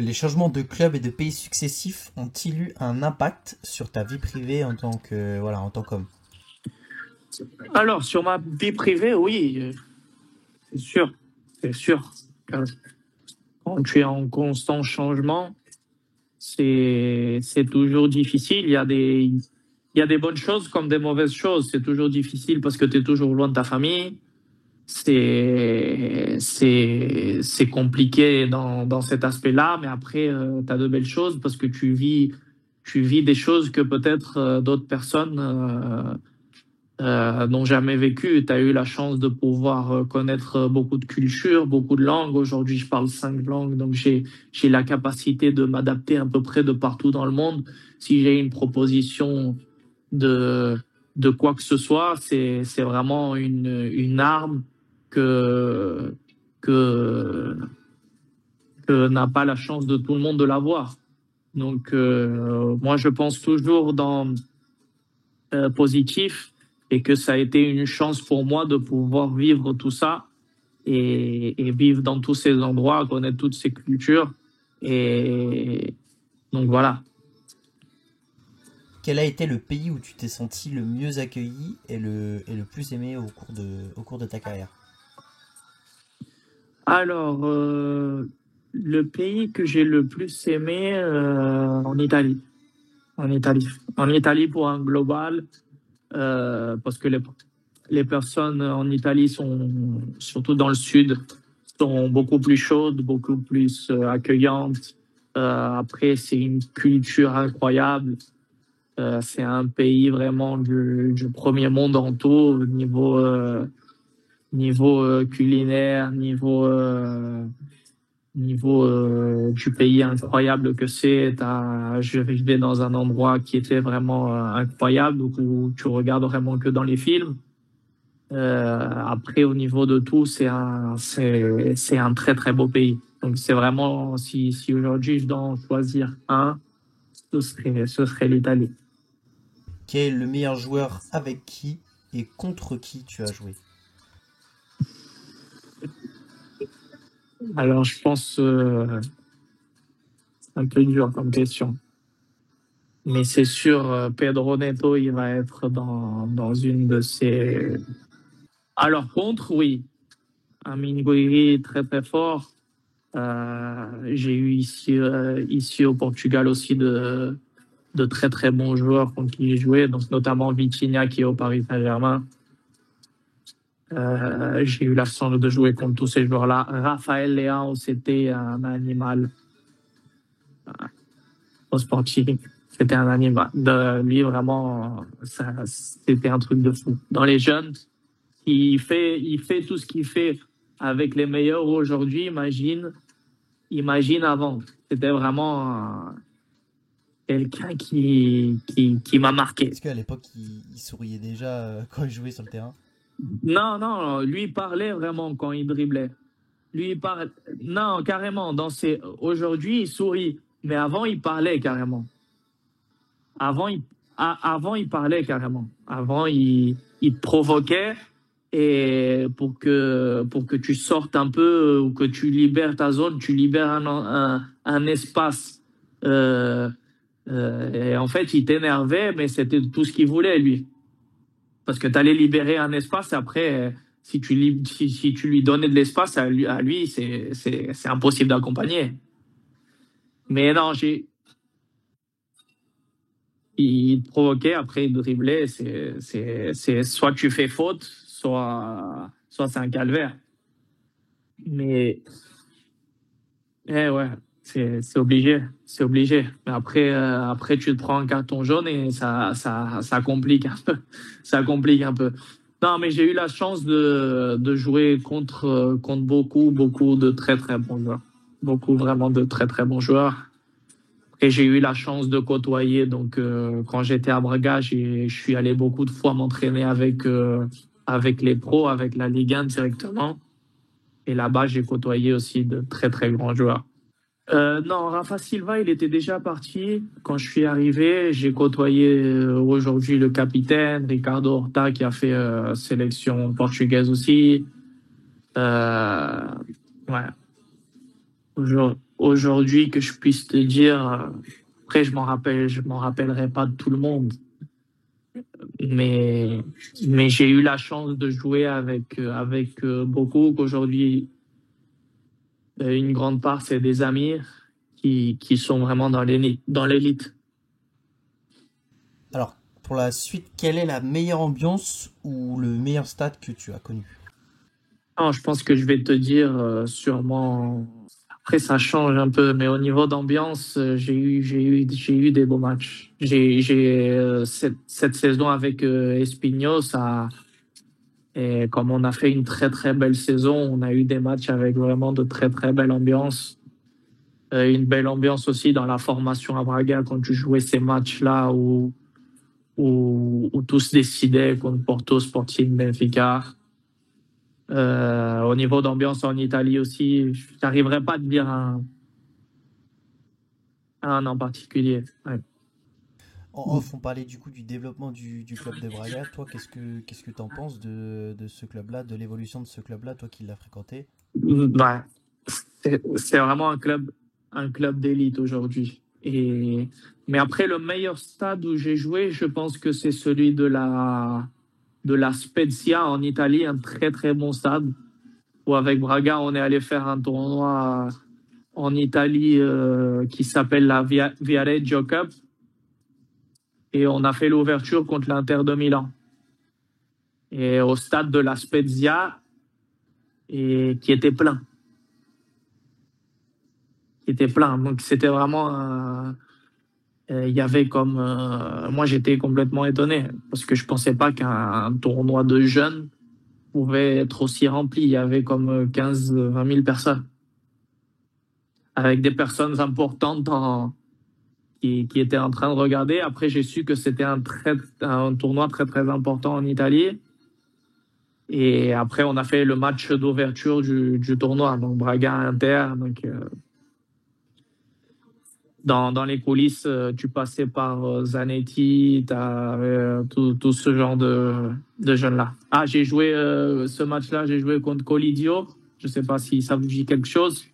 Les changements de club et de pays successifs ont-ils eu un impact sur ta vie privée en tant que voilà en tant qu'homme? Alors, sur ma vie privée, oui, c'est sûr. C'est sûr. Quand tu es en constant changement, c'est toujours difficile. Il y a des bonnes choses comme des mauvaises choses. C'est toujours difficile parce que tu es toujours loin de ta famille. C'est compliqué dans cet aspect-là, mais après, tu as de belles choses parce que tu vis des choses que peut-être d'autres personnes n'ont jamais vécues. Tu as eu la chance de pouvoir connaître beaucoup de cultures, beaucoup de langues. Aujourd'hui, je parle 5 langues, donc j'ai la capacité de m'adapter à peu près de partout dans le monde. Si j'ai une proposition de, de quoi que ce soit, c'est vraiment une arme que, que, que n'a pas la chance de tout le monde de l'avoir. Donc, moi, je pense toujours dans positif et que ça a été une chance pour moi de pouvoir vivre tout ça et vivre dans tous ces endroits, connaître toutes ces cultures. Et donc, voilà. Quel a été le pays où tu t'es senti le mieux accueilli et le plus aimé au cours de ta carrière? Alors, le pays que j'ai le plus aimé en Italie. En Italie. En Italie pour un global, parce que les personnes en Italie sont, surtout dans le sud, sont beaucoup plus chaudes, beaucoup plus accueillantes. Après, c'est une culture incroyable. C'est un pays vraiment du premier monde en tout, niveau culinaire, niveau du pays incroyable que c'est. Je vivais dans un endroit qui était vraiment incroyable, où tu regardes vraiment que dans les films. Après, au niveau de tout, c'est un très très beau pays. Donc c'est vraiment, si aujourd'hui je dois en choisir un, ce serait l'Italie. Quel est le meilleur joueur avec qui et contre qui tu as joué? Alors je pense, c'est un peu dur comme question. Mais c'est sûr, Pedro Neto, il va être dans une de ces. Alors contre, oui, un Minguiri très très fort. J'ai eu ici au Portugal aussi de très très bons joueurs contre qui j'ai joué, donc notamment Vitinha qui est au Paris Saint-Germain. J'ai eu la chance de jouer contre tous ces joueurs-là. Raphaël Leão, c'était un animal au Sporting. C'était un animal. Lui, vraiment, c'était un truc de fou. Dans les jeunes, il fait tout ce qu'il fait avec les meilleurs aujourd'hui. Imagine avant. C'était vraiment quelqu'un qui m'a marqué. Est-ce qu'à l'époque, il souriait déjà quand il jouait sur le terrain? Non, non, lui il parlait vraiment quand il driblait. Lui il parle. Non, carrément. Aujourd'hui, il sourit, mais avant, il parlait carrément. Avant, avant, il parlait carrément. Avant, il te provoquait et pour que tu sortes un peu ou que tu libères ta zone, tu libères un espace. Euh, et en fait, il t'énervait, mais c'était tout ce qu'il voulait, lui. Parce que tu allais libérer un espace, et après, si tu lui donnais de l'espace à lui c'est impossible d'accompagner. Mais non, il te provoquait, après il driblait. Soit tu fais faute, soit c'est un calvaire. Mais ouais, c'est obligé, c'est obligé. Mais après tu te prends un carton jaune et ça complique un peu, ça complique un peu. Non, mais j'ai eu la chance de jouer contre beaucoup de très très bons joueurs, beaucoup vraiment de très très bons joueurs. Et j'ai eu la chance de côtoyer. Donc, quand j'étais à Braga, je suis allé beaucoup de fois m'entraîner avec les pros, avec la Ligue 1 directement. Et là-bas, j'ai côtoyé aussi de très, très grands joueurs. Non, Rafa Silva, il était déjà parti quand je suis arrivé. J'ai côtoyé aujourd'hui le capitaine, Ricardo Horta, qui a fait sélection portugaise aussi. Euh, ouais. Aujourd'hui, que je puisse te dire, après, je m'en rappellerai pas de tout le monde, mais, mais j'ai eu la chance de jouer avec beaucoup, qu'aujourd'hui, une grande part, c'est des amis qui sont vraiment dans l'élite. Alors, pour la suite, quelle est la meilleure ambiance ou le meilleur stade que tu as connu? Non, je pense que je vais te dire sûrement. Après, ça change un peu, mais au niveau d'ambiance, j'ai eu des beaux matchs. Cette saison avec Espinho, et comme on a fait une très très belle saison, on a eu des matchs avec vraiment de très très belle ambiance. Une belle ambiance aussi dans la formation à Braga quand tu jouais ces matchs-là où tout se décidait contre Porto, Sporting, Benfica. Au niveau d'ambiance en Italie aussi, je n'arriverai pas à te dire un en particulier. Ouais. En off, on parlait du coup du développement du club de Braga. Toi, qu'est-ce que t'en penses de ce club-là, de l'évolution de ce club-là, toi qui l'as fréquenté? Ouais. C'est vraiment un club d'élite aujourd'hui. Mais après, le meilleur stade où j'ai joué, je pense que c'est celui de la Spezia en Italie, un très très bon stade. Où avec Braga, on est allé faire un tournoi en Italie qui s'appelle la Viareggio Cup. Et on a fait l'ouverture contre l'Inter de Milan. et au stade de la Spezia, et qui était plein. Qui était plein. Donc c'était vraiment il y avait comme moi j'étais complètement étonné parce que je pensais pas qu'un tournoi de jeunes pouvait être aussi rempli. Il y avait comme 15 20 000 personnes avec des personnes importantes qui étaient en train de regarder. Après j'ai su que c'était un tournoi très très important en Italie. Et après on a fait le match d'ouverture du tournoi, donc Braga Inter. Donc dans les coulisses, tu passais par Zanetti, t'as tout ce genre de jeunes-là. Ah, j'ai joué ce match-là, j'ai joué contre Colidio. Je sais pas si ça vous dit quelque chose.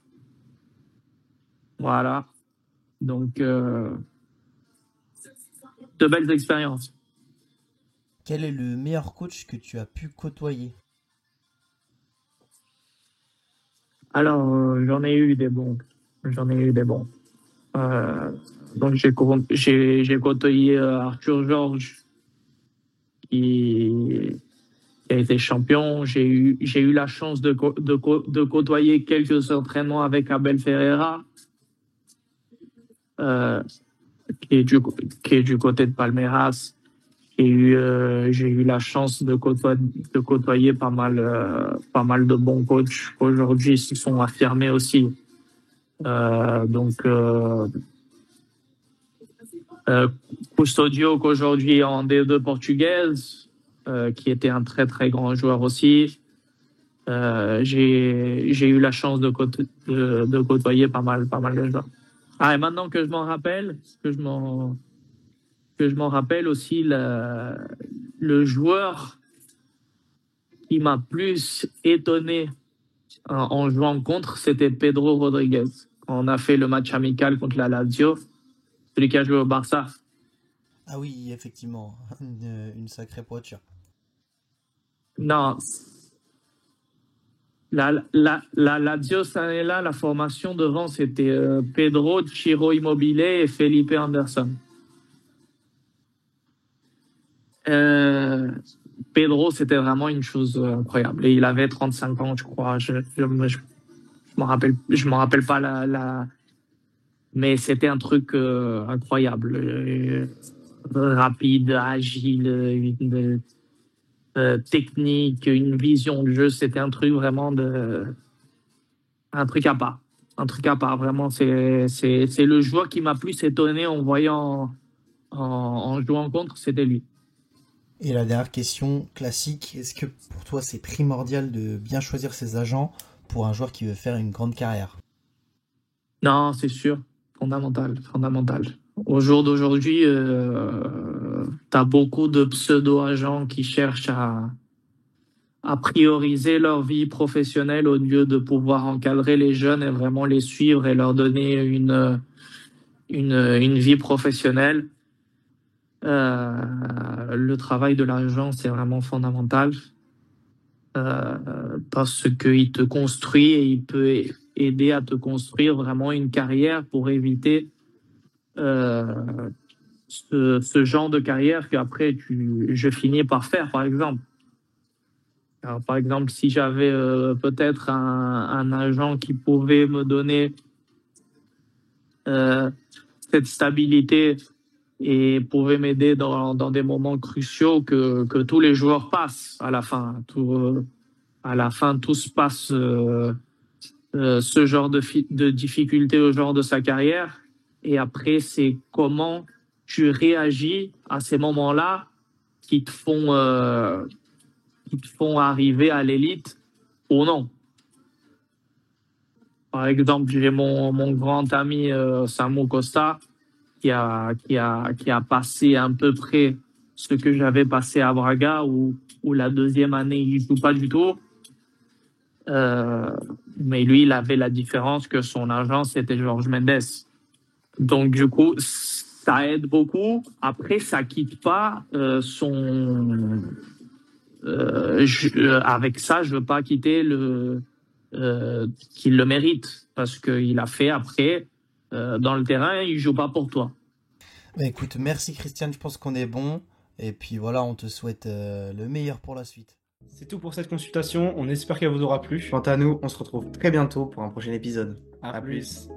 Voilà. Donc, de belles expériences. Quel est le meilleur coach que tu as pu côtoyer? Alors, j'en ai eu des bons. J'en ai eu des bons. Euh, donc, j'ai côtoyé Arthur Georges, qui qui a été champion. J'ai eu la chance de côtoyer quelques entraînements avec Abel Ferreira, euh, qui est qui est du côté de Palmeiras. J'ai eu la chance de côtoyer pas mal de bons coachs. Aujourd'hui, ils se sont affirmés aussi. Donc, euh, Custodio, qu'aujourd'hui est en D2 portugaise, qui était un très très grand joueur aussi. J'ai eu la chance de côtoyer pas mal de gens. Ah, et maintenant que je m'en rappelle, que je m'en rappelle aussi, le joueur qui m'a plus étonné en jouant contre, c'était Pedro Rodriguez. On a fait le match amical contre la Lazio, celui qui a joué au Barça. Ah oui, effectivement, une sacrée poiture. Non, la Lazio cette année-là, la formation devant, c'était Pedro, Ciro Immobile et Felipe Anderson. Euh, Pedro, c'était vraiment une chose incroyable. Et il avait 35 ans, je crois. Je m'en rappelle pas mais c'était un truc incroyable. Rapide, agile, technique, une vision du jeu. C'était un truc vraiment un truc à part. Un truc à part. Vraiment, c'est le joueur qui m'a plus étonné en voyant, en jouant contre, c'était lui. Et la dernière question classique, est-ce que pour toi c'est primordial de bien choisir ses agents pour un joueur qui veut faire une grande carrière? Non, c'est sûr. Fondamental, fondamental. Au jour d'aujourd'hui, tu as beaucoup de pseudo-agents qui cherchent à prioriser leur vie professionnelle au lieu de pouvoir encadrer les jeunes et vraiment les suivre et leur donner une vie professionnelle. Le travail de l'agent, c'est vraiment fondamental parce qu'il te construit et il peut aider à te construire vraiment une carrière pour éviter ce genre de carrière qu'après je finis par faire, par exemple. Alors, par exemple, si j'avais peut-être un agent qui pouvait me donner euh, cette stabilité et pouvait m'aider dans des moments cruciaux que tous les joueurs passent à la fin. À la fin, tous passent ce genre de difficulté au genre de sa carrière. Et après, c'est comment tu réagis à ces moments-là qui te font, qui te font arriver à l'élite ou non. Par exemple, j'ai mon grand ami Samu Costa qui a passé à peu près ce que j'avais passé à Braga, où la deuxième année, il joue pas du tout. Euh, mais lui, il avait la différence que son agent, c'était Georges Mendes. Donc, du coup, ça aide beaucoup. Après, ça quitte pas son... avec ça, je veux pas quitter qu'il le mérite parce qu'il a fait après dans le terrain, il joue pas pour toi. Bah écoute, merci Christian, je pense qu'on est bon. Et puis voilà, on te souhaite le meilleur pour la suite. C'est tout pour cette consultation, on espère qu'elle vous aura plu. Quant à nous, on se retrouve très bientôt pour un prochain épisode. À plus.